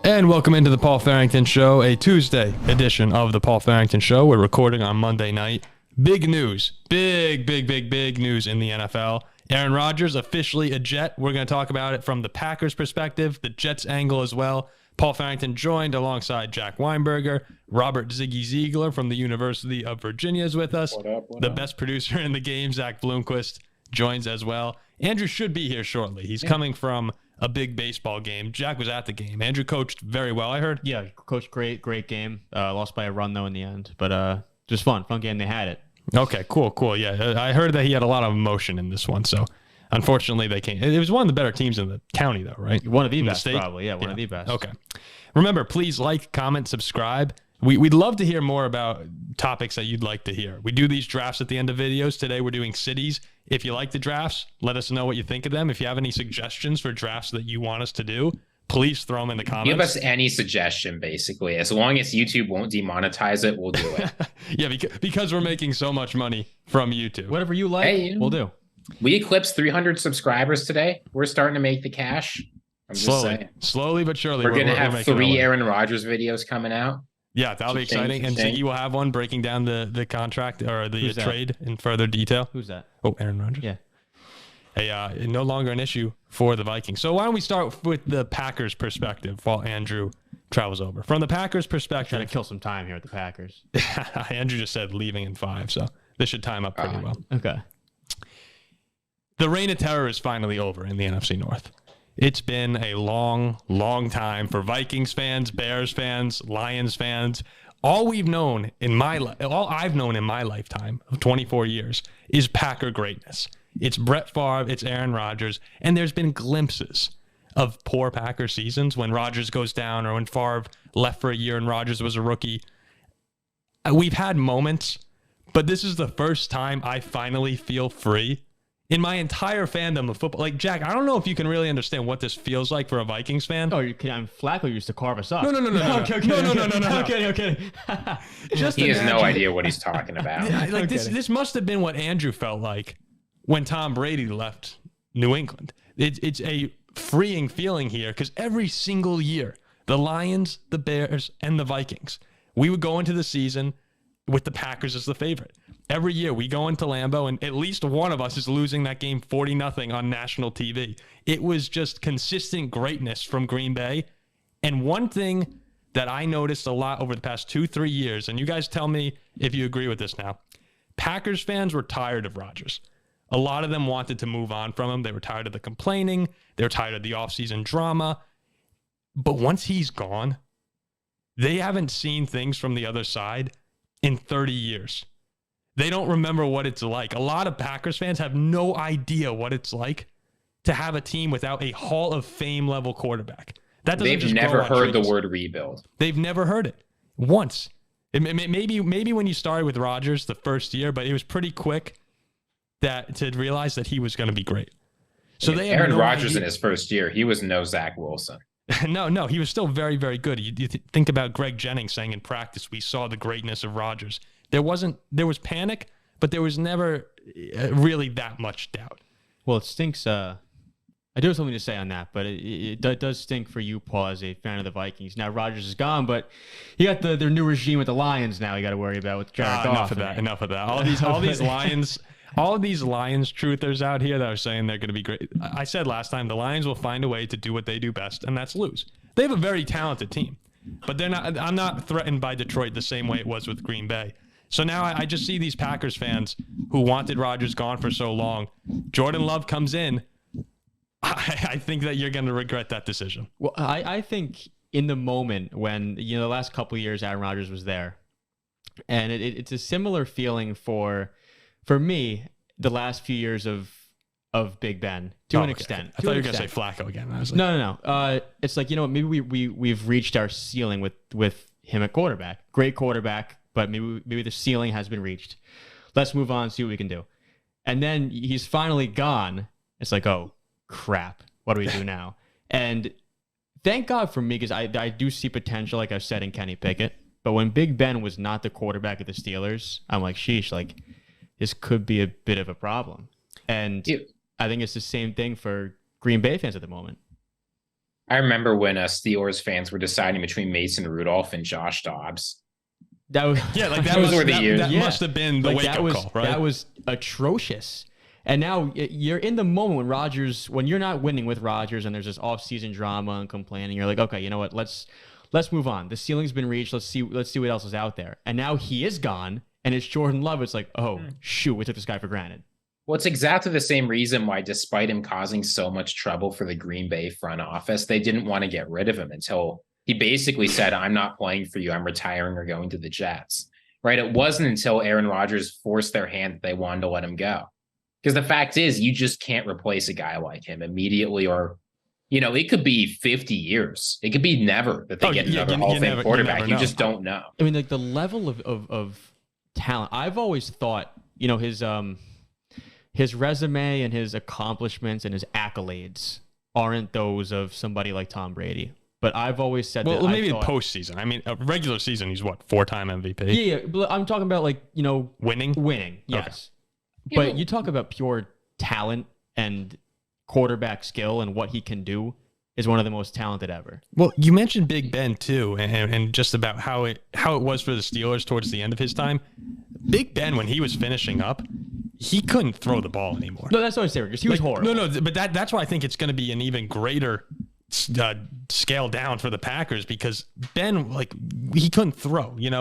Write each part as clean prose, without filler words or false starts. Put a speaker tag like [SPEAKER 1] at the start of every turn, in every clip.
[SPEAKER 1] And welcome into the Paul Farrington Show, a Tuesday edition of the Paul Farrington Show. We're recording on Monday night. Big news. Big news in the NFL. Aaron Rodgers, officially a Jet. We're going to talk about it from the Packers' perspective, the Jets' angle as well. Paul Farrington joined alongside Jack Weinberger. Robert Ziggy Ziegler from the University of Virginia is with us.
[SPEAKER 2] What up?
[SPEAKER 1] The best producer in the game, Zach Bloomquist, joins as well. Andrew should be here shortly. He's coming from a big baseball game. Jack was at the game. Andrew coached very well, I heard.
[SPEAKER 3] Yeah, coached great game. Lost by a run, though, in the end. But just fun game. They had it.
[SPEAKER 1] Okay, cool. Yeah, I heard that he had a lot of emotion in this one, so unfortunately they can't. It was one of the better teams in the county, though, right?
[SPEAKER 3] One of the best, probably. Yeah, one of the best.
[SPEAKER 1] Okay. Remember, please like, comment, subscribe. We'd love to hear more about topics that you'd like to hear. We do these drafts at the end of videos. Today we're doing cities. If you like the drafts, let us know what you think of them. If you have any suggestions for drafts that you want us to do, please throw them in the comments.
[SPEAKER 2] Give us any suggestion, basically. As long as YouTube won't demonetize it, we'll do it.
[SPEAKER 1] Yeah, because we're making so much money from YouTube.
[SPEAKER 3] Whatever you like, we'll do.
[SPEAKER 2] We eclipsed 300 subscribers today. We're starting to make the cash. I'm just saying.
[SPEAKER 1] Slowly but surely.
[SPEAKER 2] We're going to have 3 Aaron Rodgers videos coming out.
[SPEAKER 1] Yeah, that'll be exciting. And Ziggy will have one breaking down the contract or the trade in further detail.
[SPEAKER 3] Who's that?
[SPEAKER 1] Oh, Aaron Rodgers.
[SPEAKER 3] Yeah.
[SPEAKER 1] Hey, no longer an issue for the Vikings. So why don't we start with the Packers' perspective while Andrew travels over. From the Packers' perspective.
[SPEAKER 3] Trying to kill some time here with the Packers.
[SPEAKER 1] Andrew just said leaving in 5, so this should time up pretty well.
[SPEAKER 3] Okay.
[SPEAKER 1] The reign of terror is finally over in the NFC North. It's been a long time for Vikings fans, Bears fans, Lions fans. All I've known in my lifetime of 24 years is Packer greatness. It's Brett Favre, it's Aaron Rodgers, and there's been glimpses of poor Packer seasons when Rodgers goes down or when Favre left for a year and Rodgers was a rookie. We've had moments, but this is the first time I finally feel free in my entire fandom of football. Like, Jack, I don't know if you can really understand what this feels like for a Vikings fan.
[SPEAKER 3] Oh, Flacco used to carve us up.
[SPEAKER 1] No.
[SPEAKER 3] Okay.
[SPEAKER 2] He has no idea what he's talking about.
[SPEAKER 1] Like this must have been what Andrew felt like when Tom Brady left New England. It's a freeing feeling here because every single year, the Lions, the Bears, and the Vikings, we would go into the season with the Packers as the favorite. Every year we go into Lambeau and at least one of us is losing that game 40-0 on national TV. It was just consistent greatness from Green Bay. And one thing that I noticed a lot over the past 2-3 years, and you guys tell me if you agree with this now, Packers fans were tired of Rodgers. A lot of them wanted to move on from him. They were tired of the complaining. They were tired of the offseason drama. But once he's gone, they haven't seen things from the other side in 30 years. They don't remember what it's like. A lot of Packers fans have no idea what it's like to have a team without a Hall of Fame level quarterback.
[SPEAKER 2] They've never heard the word rebuild.
[SPEAKER 1] They've never heard it once. Maybe when you started with Rodgers the first year, but it was pretty quick to realize that he was going to be great. So they have
[SPEAKER 2] Aaron Rodgers in his first year, he was no Zach Wilson.
[SPEAKER 1] No, he was still very, very good. You think about Greg Jennings saying in practice, we saw the greatness of Rodgers. There was panic, but there was never really that much doubt.
[SPEAKER 3] Well, it stinks. I do have something to say on that, but it does stink for you, Paul, as a fan of the Vikings. Now Rodgers is gone, but you got their new regime with the Lions now. You got to worry about with Jared Goff.
[SPEAKER 1] Enough of that. All these Lions. All of these Lions truthers out here that are saying they're going to be great. I said last time, the Lions will find a way to do what they do best, and that's lose. They have a very talented team, but they're not. I'm not threatened by Detroit the same way it was with Green Bay. So now I just see these Packers fans who wanted Rodgers gone for so long. Jordan Love comes in. I think that you're going to regret that decision.
[SPEAKER 3] Well, I think in the moment when, the last couple of years Aaron Rodgers was there, and it's a similar feeling for me, the last few years of Big Ben to an extent.
[SPEAKER 1] I thought you were going to say Flacco again. I was like,
[SPEAKER 3] No. It's like, maybe we've reached our ceiling with him at quarterback. Great quarterback, but maybe the ceiling has been reached. Let's move on, see what we can do. And then he's finally gone. It's like, oh, crap. What do we do now? And thank God for me, because I do see potential, like I've said, in Kenny Pickett. But when Big Ben was not the quarterback of the Steelers, I'm like, sheesh, like, this could be a bit of a problem. And I think it's the same thing for Green Bay fans at the moment.
[SPEAKER 2] I remember when Steelers fans were deciding between Mason Rudolph and Josh Dobbs.
[SPEAKER 3] That was
[SPEAKER 1] Yeah, like that,
[SPEAKER 2] Those
[SPEAKER 1] must,
[SPEAKER 2] were the
[SPEAKER 1] that,
[SPEAKER 2] years.
[SPEAKER 1] that must have been the wake-up call, right?
[SPEAKER 3] That was atrocious. And now you're in the moment when you're not winning with Rodgers and there's this off-season drama and complaining. You're like, okay, you know what? Let's move on. The ceiling's been reached. Let's see what else is out there. And now he is gone, and it's Jordan Love. It's like, oh shoot, we took this guy for granted.
[SPEAKER 2] Well, it's exactly the same reason why, despite him causing so much trouble for the Green Bay front office, they didn't want to get rid of him until he basically said, I'm not playing for you. I'm retiring or going to the Jets. Right? It wasn't until Aaron Rodgers forced their hand that they wanted to let him go. Because the fact is, you just can't replace a guy like him immediately, or, it could be 50 years. It could be never that they get another Hall of Fame quarterback. You just don't know.
[SPEAKER 3] I mean, like the level of talent. I've always thought, his resume and his accomplishments and his accolades aren't those of somebody like Tom Brady. But I've always said that.
[SPEAKER 1] Well, maybe in postseason. I mean, a regular season, he's what, 4-time MVP?
[SPEAKER 3] Yeah. But I'm talking about
[SPEAKER 1] winning.
[SPEAKER 3] Winning, yes.
[SPEAKER 2] Okay.
[SPEAKER 3] But you talk about pure talent and quarterback skill and what he can do is one of the most talented ever.
[SPEAKER 1] Well, you mentioned Big Ben too, and just about how it was for the Steelers towards the end of his time. Big Ben, when he was finishing up, he couldn't throw the ball anymore.
[SPEAKER 3] No, that's what I'm saying, because he was horrible.
[SPEAKER 1] No, but that's why I think it's going to be an even greater scale down for the Packers, because Ben, he couldn't throw. The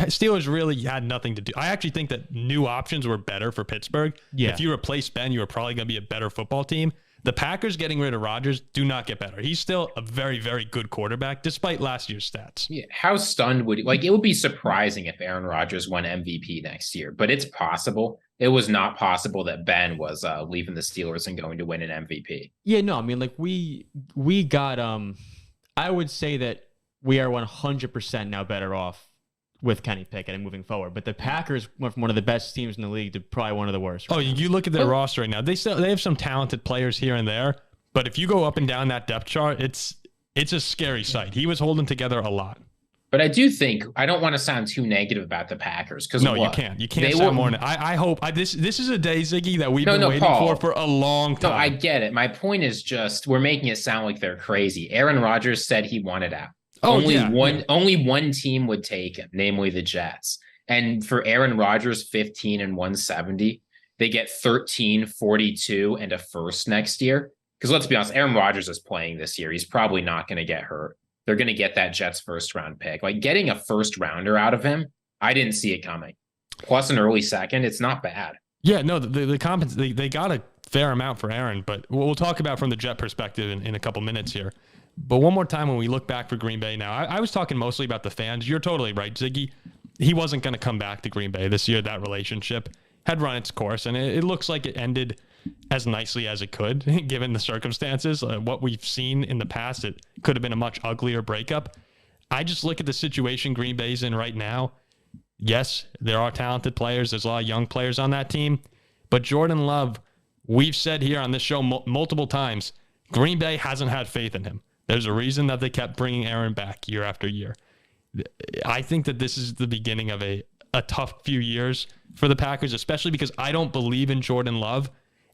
[SPEAKER 1] Steelers really had nothing to do. I actually think that new options were better for Pittsburgh.
[SPEAKER 3] Yeah.
[SPEAKER 1] If you replace Ben, you were probably going to be a better football team. The Packers getting rid of Rodgers do not get better. He's still a very, very good quarterback, despite last year's stats.
[SPEAKER 2] Yeah, how stunned would it would be surprising if Aaron Rodgers won MVP next year, but it's possible. It was not possible that Ben was leaving the Steelers and going to win an MVP.
[SPEAKER 3] Yeah, no, I mean, we got I would say that we are 100% now better off with Kenny Pickett and moving forward. But the Packers went from one of the best teams in the league to probably one of the worst.
[SPEAKER 1] Right now. You look at their roster right now. They have some talented players here and there, but if you go up and down that depth chart, it's a scary sight. He was holding together a lot.
[SPEAKER 2] But I do think, I don't want to sound too negative about the Packers, because
[SPEAKER 1] you can't. You can't sound more. I hope this is a day, Ziggy, that we've been waiting for a long time.
[SPEAKER 2] No, I get it. My point is just, we're making it sound like they're crazy. Aaron Rodgers said he wanted out. Only one team would take him, namely the Jets. And for Aaron Rodgers, 15 and 170, they get 13, 42, and a first next year. Because let's be honest, Aaron Rodgers is playing this year. He's probably not going to get hurt. They're going to get that Jets first round pick. Getting a first rounder out of him, I didn't see it coming. Plus an early second, it's not bad.
[SPEAKER 1] Yeah, no, the compens they got a fair amount for Aaron, but we'll talk about from the Jet perspective in a couple minutes here. But one more time, when we look back for Green Bay now, I was talking mostly about the fans. You're totally right, Ziggy. He wasn't going to come back to Green Bay this year. That relationship had run its course, and it looks like it ended as nicely as it could, given the circumstances. What we've seen in the past, it could have been a much uglier breakup. I just look at the situation Green Bay's in right now. Yes, there are talented players. There's a lot of young players on that team. But Jordan Love, we've said here on this show multiple times, Green Bay hasn't had faith in him. There's a reason that they kept bringing Aaron back year after year. I think that this is the beginning of a tough few years for the Packers, especially because I don't believe in Jordan Love.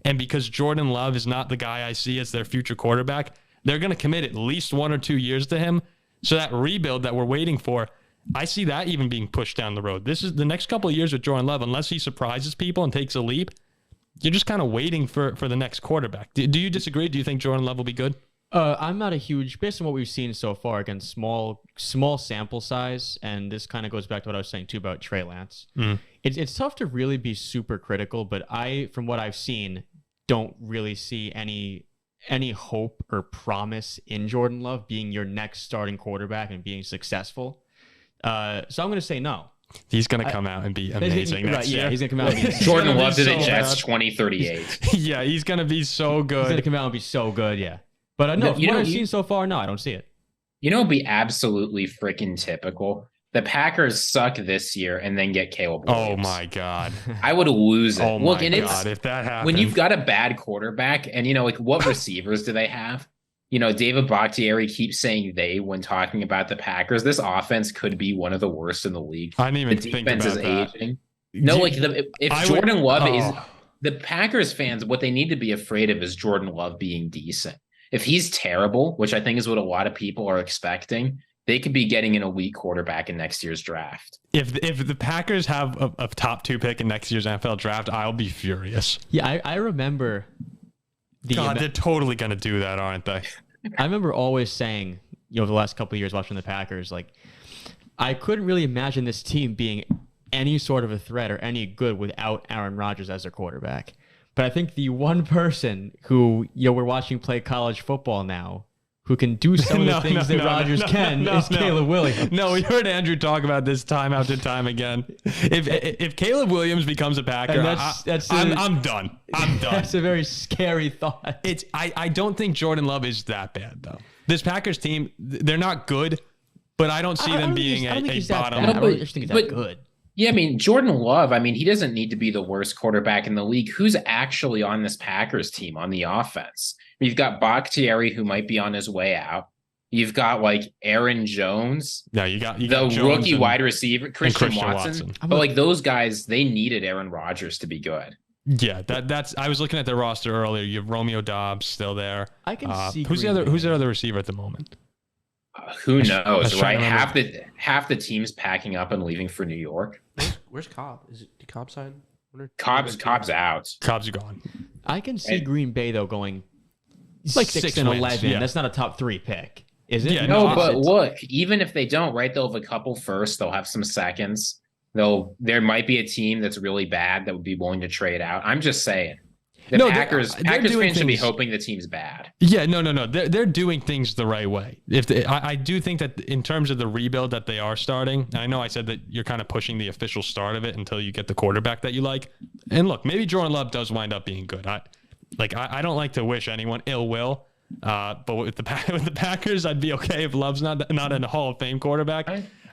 [SPEAKER 1] And because Jordan Love is not the guy I see as their future quarterback, they're going to commit at least 1 or 2 years to him. So that rebuild that we're waiting for, I see that even being pushed down the road. This is the next couple of years with Jordan Love, unless he surprises people and takes a leap, you're just kind of waiting for the next quarterback. Do you disagree? Do you think Jordan Love will be good?
[SPEAKER 3] I'm not a huge, based on what we've seen so far, again, small sample size, and this kind of goes back to what I was saying too about Trey Lance. It's tough to really be super critical, but from what I've seen, don't really see any hope or promise in Jordan Love being your next starting quarterback and being successful. So I'm going to say no.
[SPEAKER 1] He's going to come out and be amazing next year.
[SPEAKER 3] Yeah, he's going to come out and be
[SPEAKER 2] Jordan Love to the Jets 2038.
[SPEAKER 1] Yeah, he's going to be so good.
[SPEAKER 3] He's going to come out and be so good, yeah. But no, what I've seen so far, no, I don't see it.
[SPEAKER 2] It'd be absolutely freaking typical. The Packers suck this year and then get Caleb Williams.
[SPEAKER 1] Oh, my God.
[SPEAKER 2] I would lose it.
[SPEAKER 1] Oh, my God, if that happens.
[SPEAKER 2] When you've got a bad quarterback and, what receivers do they have? David Bakhtiari keeps saying they when talking about the Packers. This offense could be one of the worst in the league.
[SPEAKER 1] I didn't even think about that.
[SPEAKER 2] The defense is aging. No, if Jordan Love is... The Packers fans, what they need to be afraid of is Jordan Love being decent. If he's terrible, which I think is what a lot of people are expecting, they could be getting an elite quarterback in next year's draft.
[SPEAKER 1] If the Packers have a top 2 pick in next year's NFL draft, I'll be furious.
[SPEAKER 3] Yeah, I remember.
[SPEAKER 1] They're totally going to do that, aren't they?
[SPEAKER 3] I remember always saying, the last couple of years watching the Packers, like, I couldn't really imagine this team being any sort of a threat or any good without Aaron Rodgers as their quarterback. But I think the one person who, we're watching play college football now who can do some of the things that Rodgers can is Caleb Williams.
[SPEAKER 1] No, we heard Andrew talk about this time after time again. If Caleb Williams becomes a Packer, I'm done. I'm done.
[SPEAKER 3] That's a very scary thought.
[SPEAKER 1] I don't think Jordan Love is that bad, though. This Packers team, they're not good, but I don't see them being a bottom.
[SPEAKER 3] I don't think he's that good.
[SPEAKER 2] Yeah, I mean, Jordan Love, he doesn't need to be the worst quarterback in the league. Who's actually on this Packers team on the offense? You've got Bakhtiari, who might be on his way out. You've got like Aaron Jones.
[SPEAKER 1] Yeah, you got
[SPEAKER 2] the rookie wide receiver, Christian Watson. But like those guys, they needed Aaron Rodgers to be good.
[SPEAKER 1] Yeah, that's. I was looking at their roster earlier. You have Romeo Doubs still there.
[SPEAKER 3] I can see
[SPEAKER 1] who's their other receiver at the moment.
[SPEAKER 2] Who knows, right? Half the team's packing up and leaving for New York.
[SPEAKER 4] Where's Cobb? Is it Cobb side?
[SPEAKER 2] Cobb's out.
[SPEAKER 1] Cobb's gone.
[SPEAKER 3] I can see Green Bay though going like 6 and 11. Yeah. That's not a top 3 pick, is it?
[SPEAKER 2] Yeah, no, but look, even if they don't, right? They'll have a couple firsts. They'll have some seconds. There might be a team that's really bad that would be willing to trade out. I'm just saying. Packers fans should be hoping the team's bad.
[SPEAKER 1] Yeah, no. They're doing things the right way. I do think that in terms of the rebuild that they are starting, and I know I said that you're kind of pushing the official start of it until you get the quarterback that you like. And look, maybe Jordan Love does wind up being good. I don't like to wish anyone ill will, but with the Packers, I'd be okay if Love's not a Hall of Fame quarterback.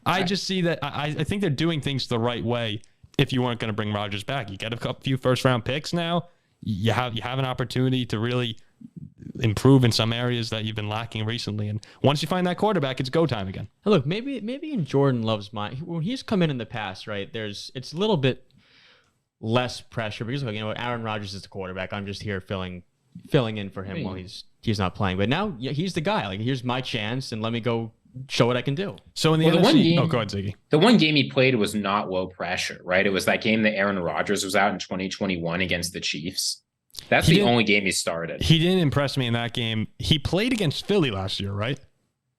[SPEAKER 1] I just see that I think they're doing things the right way. If you weren't going to bring Rodgers back, you get a few first round picks now. You have an opportunity to really improve in some areas that you've been lacking recently. And once you find that quarterback, it's go time again.
[SPEAKER 3] Look, maybe in Jordan Love's mind, when he's come in the past, right? It's a little bit less pressure because Aaron Rodgers is the quarterback. I'm just here filling in for him while he's not playing. But now he's the guy. Like, here's my chance, and let me go show what I can do.
[SPEAKER 1] So in the NFC, go ahead, Ziggy.
[SPEAKER 2] The one game he played was not low pressure, right? It was that game that Aaron Rodgers was out in 2021 against the Chiefs. That's the only game he started.
[SPEAKER 1] He didn't impress me in that game. He played against Philly last year, right?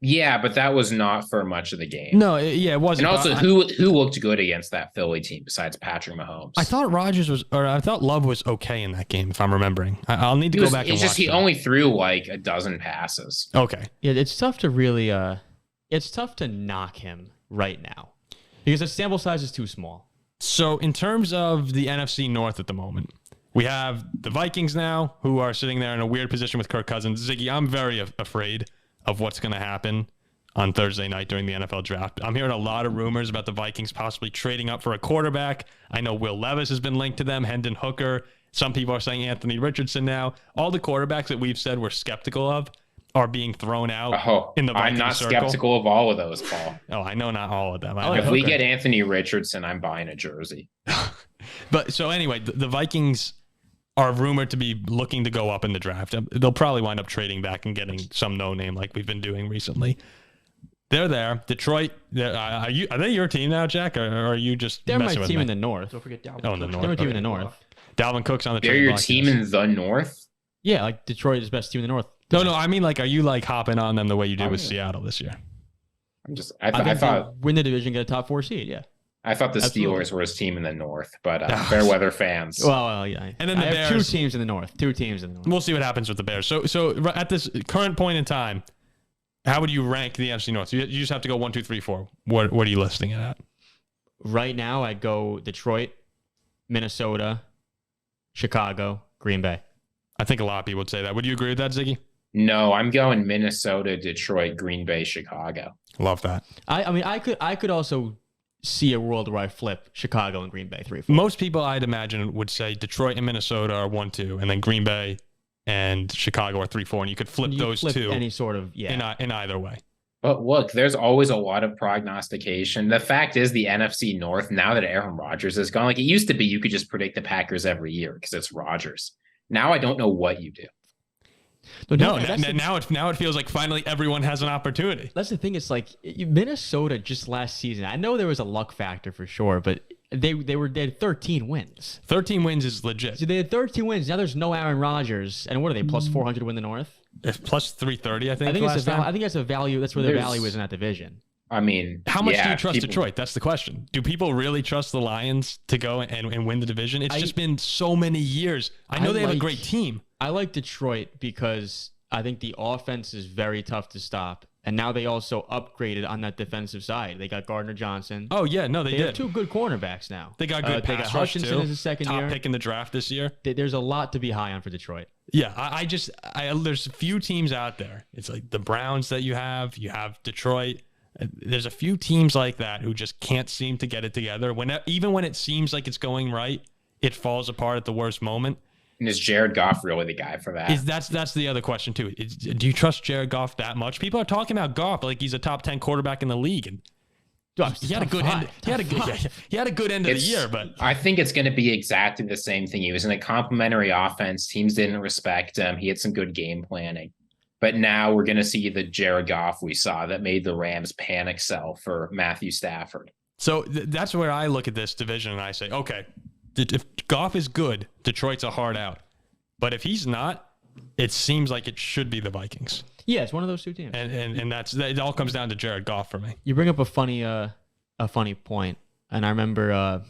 [SPEAKER 2] Yeah, but that was not for much of the game.
[SPEAKER 1] No, it wasn't.
[SPEAKER 2] And also, who looked good against that Philly team besides Patrick Mahomes?
[SPEAKER 1] I thought I thought Love was okay in that game, if I'm remembering. I'll need to go back and watch. It's just
[SPEAKER 2] he only threw like a dozen passes.
[SPEAKER 1] Okay.
[SPEAKER 3] Yeah, it's tough to really it's tough to knock him right now because the sample size is too small.
[SPEAKER 1] So in terms of the NFC North at the moment, we have the Vikings now, who are sitting there in a weird position with Kirk Cousins. Ziggy, I'm very afraid of what's going to happen on Thursday night during the NFL draft. I'm hearing a lot of rumors about the Vikings possibly trading up for a quarterback. I know Will Levis has been linked to them, Hendon Hooker. Some people are saying Anthony Richardson now. All the quarterbacks that we've said we're skeptical of are being thrown out in the Vikings
[SPEAKER 2] I'm not
[SPEAKER 1] circle.
[SPEAKER 2] Skeptical of all of those, Paul.
[SPEAKER 1] Oh, I know not all of them.
[SPEAKER 2] If we get Anthony Richardson, I'm buying a jersey.
[SPEAKER 1] But so anyway, the Vikings are rumored to be looking to go up in the draft. They'll probably wind up trading back and getting some no-name like we've been doing recently. They're there. Detroit, are they your team now, Jack, or are you just
[SPEAKER 3] They're
[SPEAKER 1] messing
[SPEAKER 3] my
[SPEAKER 1] with
[SPEAKER 3] team
[SPEAKER 1] me?
[SPEAKER 3] in the North.
[SPEAKER 4] Don't forget Dalvin.
[SPEAKER 1] Oh, in the North.
[SPEAKER 3] They're my team in the North.
[SPEAKER 1] Dalvin Cook's on the trade
[SPEAKER 2] They're your
[SPEAKER 1] block,
[SPEAKER 2] team
[SPEAKER 1] yes.
[SPEAKER 2] in the North?
[SPEAKER 3] Yeah, like Detroit is the best team in the North.
[SPEAKER 1] No, I mean, like, are you like hopping on them the way you did with Seattle this year?
[SPEAKER 2] I thought
[SPEAKER 3] win the division, get a top 4 seed. Yeah.
[SPEAKER 2] I thought the
[SPEAKER 3] Absolutely.
[SPEAKER 2] Steelers were his team in the North, but Fairweather fans.
[SPEAKER 3] Well, yeah.
[SPEAKER 1] And then the Bears.
[SPEAKER 3] Have 2 teams in the North.
[SPEAKER 1] We'll see what happens with the Bears. So at this current point in time, how would you rank the NFC North? You just have to go 1, 2, 3, 4. What are you listing it at?
[SPEAKER 3] Right now, I'd go Detroit, Minnesota, Chicago, Green Bay.
[SPEAKER 1] I think a lot of people would say that. Would you agree with that, Ziggy?
[SPEAKER 2] No, I'm going Minnesota, Detroit, Green Bay, Chicago.
[SPEAKER 1] Love that.
[SPEAKER 3] I mean, I could also see a world where I flip Chicago and Green Bay 3, 4.
[SPEAKER 1] Most people, I'd imagine, would say Detroit and Minnesota are 1, 2, and then Green Bay and Chicago are 3, 4, and you could flip those two
[SPEAKER 3] any sort of
[SPEAKER 1] in either way.
[SPEAKER 2] But look, there's always a lot of prognostication. The fact is, the NFC North, now that Aaron Rodgers is gone, like it used to be, you could just predict the Packers every year because it's Rodgers. Now I don't know what you do.
[SPEAKER 1] No, now it feels like finally everyone has an opportunity.
[SPEAKER 3] That's the thing. It's like Minnesota just last season. I know there was a luck factor for sure, but they had 13 wins.
[SPEAKER 1] 13 wins is legit.
[SPEAKER 3] So they had 13 wins. Now there's no Aaron Rodgers, and what are they? Plus 400 to win the North.
[SPEAKER 1] It's plus 330, I think.
[SPEAKER 3] I think that's a value. That's where the value is in that division.
[SPEAKER 2] I mean,
[SPEAKER 1] how much do you trust Detroit? That's the question. Do people really trust the Lions to go and win the division? It's just been so many years. I know they have a great team.
[SPEAKER 3] I like Detroit because I think the offense is very tough to stop. And now they also upgraded on that defensive side. They got Gardner Johnson.
[SPEAKER 1] Oh, yeah. No, they did.
[SPEAKER 3] Have 2 good cornerbacks now.
[SPEAKER 1] They got good pass rush, too.
[SPEAKER 3] Hutchinson is a second year.
[SPEAKER 1] Top pick in the draft this year.
[SPEAKER 3] There's a lot to be high on for Detroit.
[SPEAKER 1] Yeah, there's a few teams out there. It's like the Browns that you have Detroit. There's a few teams like that who just can't seem to get it together. Even when it seems like it's going right, it falls apart at the worst moment.
[SPEAKER 2] And is Jared Goff really the guy for that?
[SPEAKER 1] That's the other question too. Do you trust Jared Goff that much? People are talking about Goff like he's a top 10 quarterback in the league, and he had a good end. He had a good end of the year, but
[SPEAKER 2] I think it's going to be exactly the same thing. He was in a complimentary offense. Teams didn't respect him. He had some good game planning. But now we're going to see the Jared Goff we saw that made the Rams panic sell for Matthew Stafford.
[SPEAKER 1] So that's where I look at this division and I say, okay, if Goff is good, Detroit's a hard out. But if he's not, it seems like it should be the Vikings.
[SPEAKER 3] Yeah, it's one of those 2 teams.
[SPEAKER 1] And it all comes down to Jared Goff for me.
[SPEAKER 3] You bring up a funny point, and I remember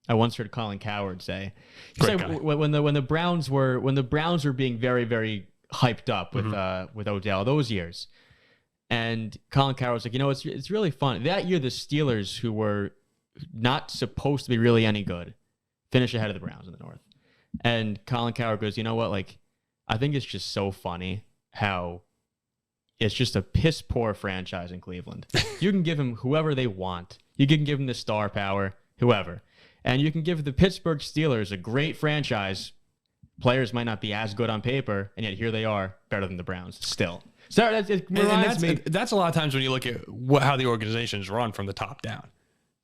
[SPEAKER 3] I once heard Colin Cowherd say, when the Browns were being very, very hyped up with Odell those years, and Colin Cowherd was like, it's really fun. That year, the Steelers, who were not supposed to be really any good, finished ahead of the Browns in the North. And Colin Cowherd goes, you know what? Like, I think it's just so funny how it's just a piss poor franchise in Cleveland. You can give him whoever they want. You can give him the star power, whoever. And you can give the Pittsburgh Steelers a great franchise. Players might not be as good on paper, and yet here they are, better than the Browns still. So
[SPEAKER 1] that's a lot of times when you look at how the organization is run from the top down.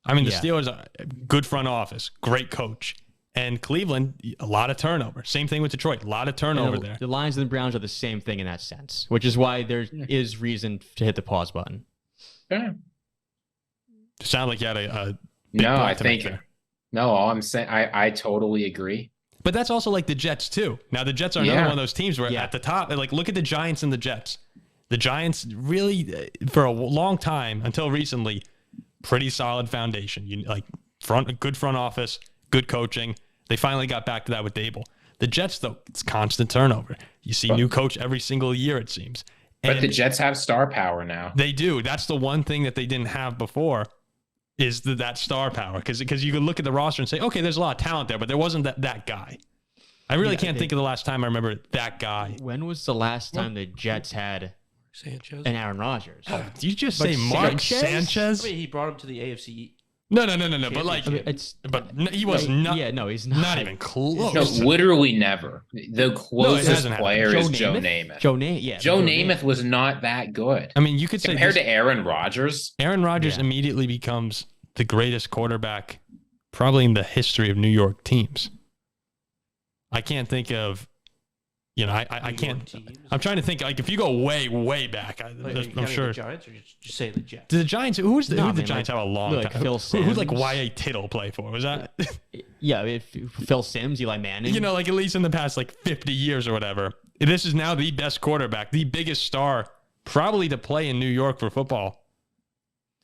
[SPEAKER 1] I mean, the Steelers are good front office, great coach. And Cleveland, a lot of turnover. Same thing with Detroit, a lot of turnover there.
[SPEAKER 3] The Lions and the Browns are the same thing in that sense, which is why there is reason to hit the pause button.
[SPEAKER 2] Yeah.
[SPEAKER 1] It sounded like you had a
[SPEAKER 2] all I'm saying, I totally agree.
[SPEAKER 1] But that's also like the Jets too. Now the Jets are another one of those teams where at the top, like look at the Giants and the Jets. The Giants really, for a long time until recently, pretty solid foundation. Good front office, good coaching. They finally got back to that with Dable. The Jets, though, it's constant turnover. You see new coach every single year, it seems.
[SPEAKER 2] But the Jets have star power now.
[SPEAKER 1] They do. That's the one thing that they didn't have before is that star power. Because you can look at the roster and say, okay, there's a lot of talent there, but there wasn't that guy. I really can't think of the last time I remember that guy.
[SPEAKER 3] When was the last time the Jets had
[SPEAKER 4] Sanchez
[SPEAKER 3] and Aaron Rodgers?
[SPEAKER 1] Oh, did you just say Mark Sanchez?
[SPEAKER 4] I mean, he brought him to the AFC.
[SPEAKER 1] No. But he was not.
[SPEAKER 3] Yeah, no, he's not.
[SPEAKER 1] Not even close.
[SPEAKER 2] No, literally never. The closest player is Joe Namath.
[SPEAKER 3] Joe
[SPEAKER 2] Namath was not that good.
[SPEAKER 1] I mean, you could say
[SPEAKER 2] compared to Aaron Rodgers.
[SPEAKER 1] Aaron Rodgers immediately becomes the greatest quarterback probably in the history of New York teams. I can't think of. I can't. I'm trying to think. Like, if you go way, way back, I'm sure.
[SPEAKER 4] The Giants, or just say the Jets?
[SPEAKER 1] The Giants. Who the Giants have a long time?
[SPEAKER 3] Phil Simms.
[SPEAKER 1] Who's like Y.A. Tittle play for? Was that?
[SPEAKER 3] Yeah, Phil Simms, Eli Manning.
[SPEAKER 1] Like at least in the past 50 years or whatever. This is now the best quarterback, the biggest star probably to play in New York for football.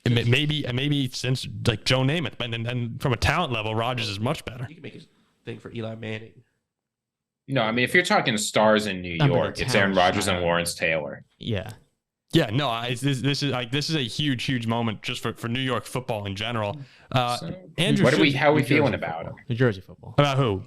[SPEAKER 1] And maybe since like Joe Namath, and from a talent level, Rodgers is much better.
[SPEAKER 4] You can make a thing for Eli Manning.
[SPEAKER 2] No, I mean, if you're talking stars in New York, it's Aaron Rodgers and Lawrence Taylor.
[SPEAKER 3] Yeah.
[SPEAKER 1] Yeah, no, this is a huge moment just for New York football in general. Andrew,
[SPEAKER 2] how are we feeling about him?
[SPEAKER 3] New Jersey football.
[SPEAKER 1] About who?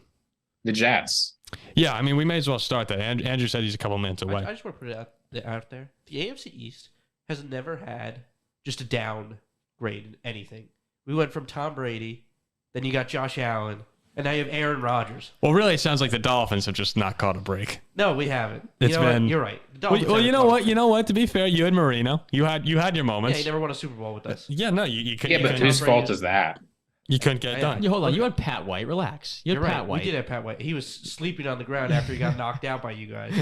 [SPEAKER 2] The Jets.
[SPEAKER 1] Yeah, I mean, we may as well start that. Andrew said he's a couple minutes away.
[SPEAKER 4] I just want to put it out there. The AFC East has never had just a downgrade in anything. We went from Tom Brady, then you got Josh Allen, and now you have Aaron Rodgers.
[SPEAKER 1] Well, really, it sounds like the Dolphins have just not caught a break.
[SPEAKER 4] No, we haven't. You're right.
[SPEAKER 1] Well, you know what? You know what? To be fair, you had Marino. You had your moments.
[SPEAKER 4] Yeah, he never won a Super Bowl with us.
[SPEAKER 1] Yeah, no, you
[SPEAKER 2] but whose fault is that?
[SPEAKER 1] You couldn't get it done.
[SPEAKER 3] Hold on. You had Pat White. Relax. You had
[SPEAKER 4] You're
[SPEAKER 3] Pat
[SPEAKER 4] right.
[SPEAKER 3] White.
[SPEAKER 4] We did have Pat White. He was sleeping on the ground after he got knocked out by you guys.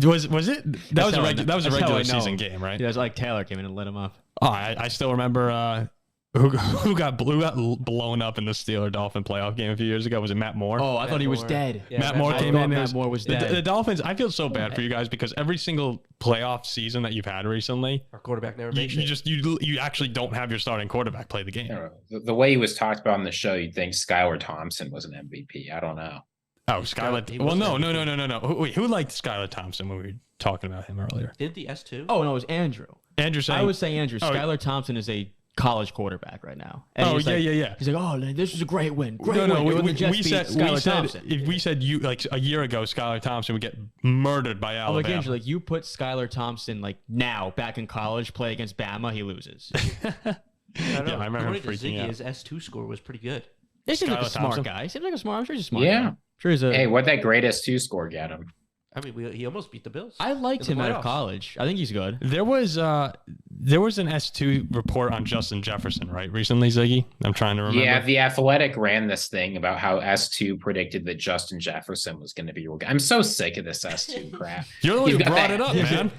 [SPEAKER 1] Was it? That was a
[SPEAKER 3] That's how I
[SPEAKER 1] regular
[SPEAKER 3] know.
[SPEAKER 1] season game, right?
[SPEAKER 3] Yeah, it was like Taylor came in and lit him up.
[SPEAKER 1] Oh, I still remember who got blown up in the Steeler-Dolphin playoff game a few years ago. Was it Matt Moore?
[SPEAKER 3] Oh, I thought he was dead.
[SPEAKER 4] Yeah,
[SPEAKER 1] Matt Moore came in.
[SPEAKER 3] Matt Moore was dead.
[SPEAKER 1] The Dolphins, I feel so bad for you guys because every single playoff season that you've had recently,
[SPEAKER 4] Our quarterback never
[SPEAKER 1] you
[SPEAKER 4] makes it.
[SPEAKER 1] you actually don't have your starting quarterback play the game.
[SPEAKER 2] The way he was talked about on the show, you'd think Skylar Thompson was an MVP. I don't know.
[SPEAKER 1] Oh, Skylar.
[SPEAKER 4] He
[SPEAKER 1] Well,
[SPEAKER 4] was
[SPEAKER 1] no.
[SPEAKER 4] MVP.
[SPEAKER 1] Who liked Skylar Thompson when we were talking about him earlier?
[SPEAKER 4] Didn't the S2?
[SPEAKER 3] Oh, no, it was Andrew.
[SPEAKER 1] Andrew saying,
[SPEAKER 3] I would say Andrew.
[SPEAKER 1] Oh,
[SPEAKER 3] Skylar Thompson is a college quarterback right now. And
[SPEAKER 1] Oh,
[SPEAKER 3] he's like,
[SPEAKER 1] yeah.
[SPEAKER 3] He's like, oh, this was a great win. Great
[SPEAKER 1] No,
[SPEAKER 3] win. The Jets
[SPEAKER 1] we
[SPEAKER 3] beat
[SPEAKER 1] said
[SPEAKER 3] Skylar Thompson.
[SPEAKER 1] if we said you like a year ago, Skylar Thompson would get murdered by
[SPEAKER 3] I'm like,
[SPEAKER 1] Alabama.
[SPEAKER 3] Andrew, like you put Skylar Thompson like now back in college, play against Bama, he loses.
[SPEAKER 4] I don't know.
[SPEAKER 1] Yeah, I remember
[SPEAKER 4] According
[SPEAKER 1] him
[SPEAKER 4] to
[SPEAKER 1] freaking
[SPEAKER 4] Ziggy,
[SPEAKER 1] out.
[SPEAKER 4] his S2 score was pretty good.
[SPEAKER 3] He seems like a
[SPEAKER 1] Skylar
[SPEAKER 3] smart
[SPEAKER 1] Thompson?
[SPEAKER 3] guy. He seems like a smart. I'm sure he's a smart
[SPEAKER 2] Yeah.
[SPEAKER 3] guy. I'm sure he's a.
[SPEAKER 2] Hey, what'd that great S2 score get him?
[SPEAKER 4] I mean, he almost beat the Bills.
[SPEAKER 3] I liked
[SPEAKER 4] in the
[SPEAKER 3] him out of
[SPEAKER 4] playoffs.
[SPEAKER 3] college. I think he's good.
[SPEAKER 1] There was an S2 report on Justin Jefferson, right? Recently, Ziggy. I'm trying to remember.
[SPEAKER 2] Yeah, The Athletic ran this thing about how S2 predicted that Justin Jefferson was going to be. I'm so sick of this S2 crap.
[SPEAKER 1] You're the one
[SPEAKER 2] He's
[SPEAKER 1] who
[SPEAKER 2] got
[SPEAKER 1] brought
[SPEAKER 2] that-
[SPEAKER 1] it up, man.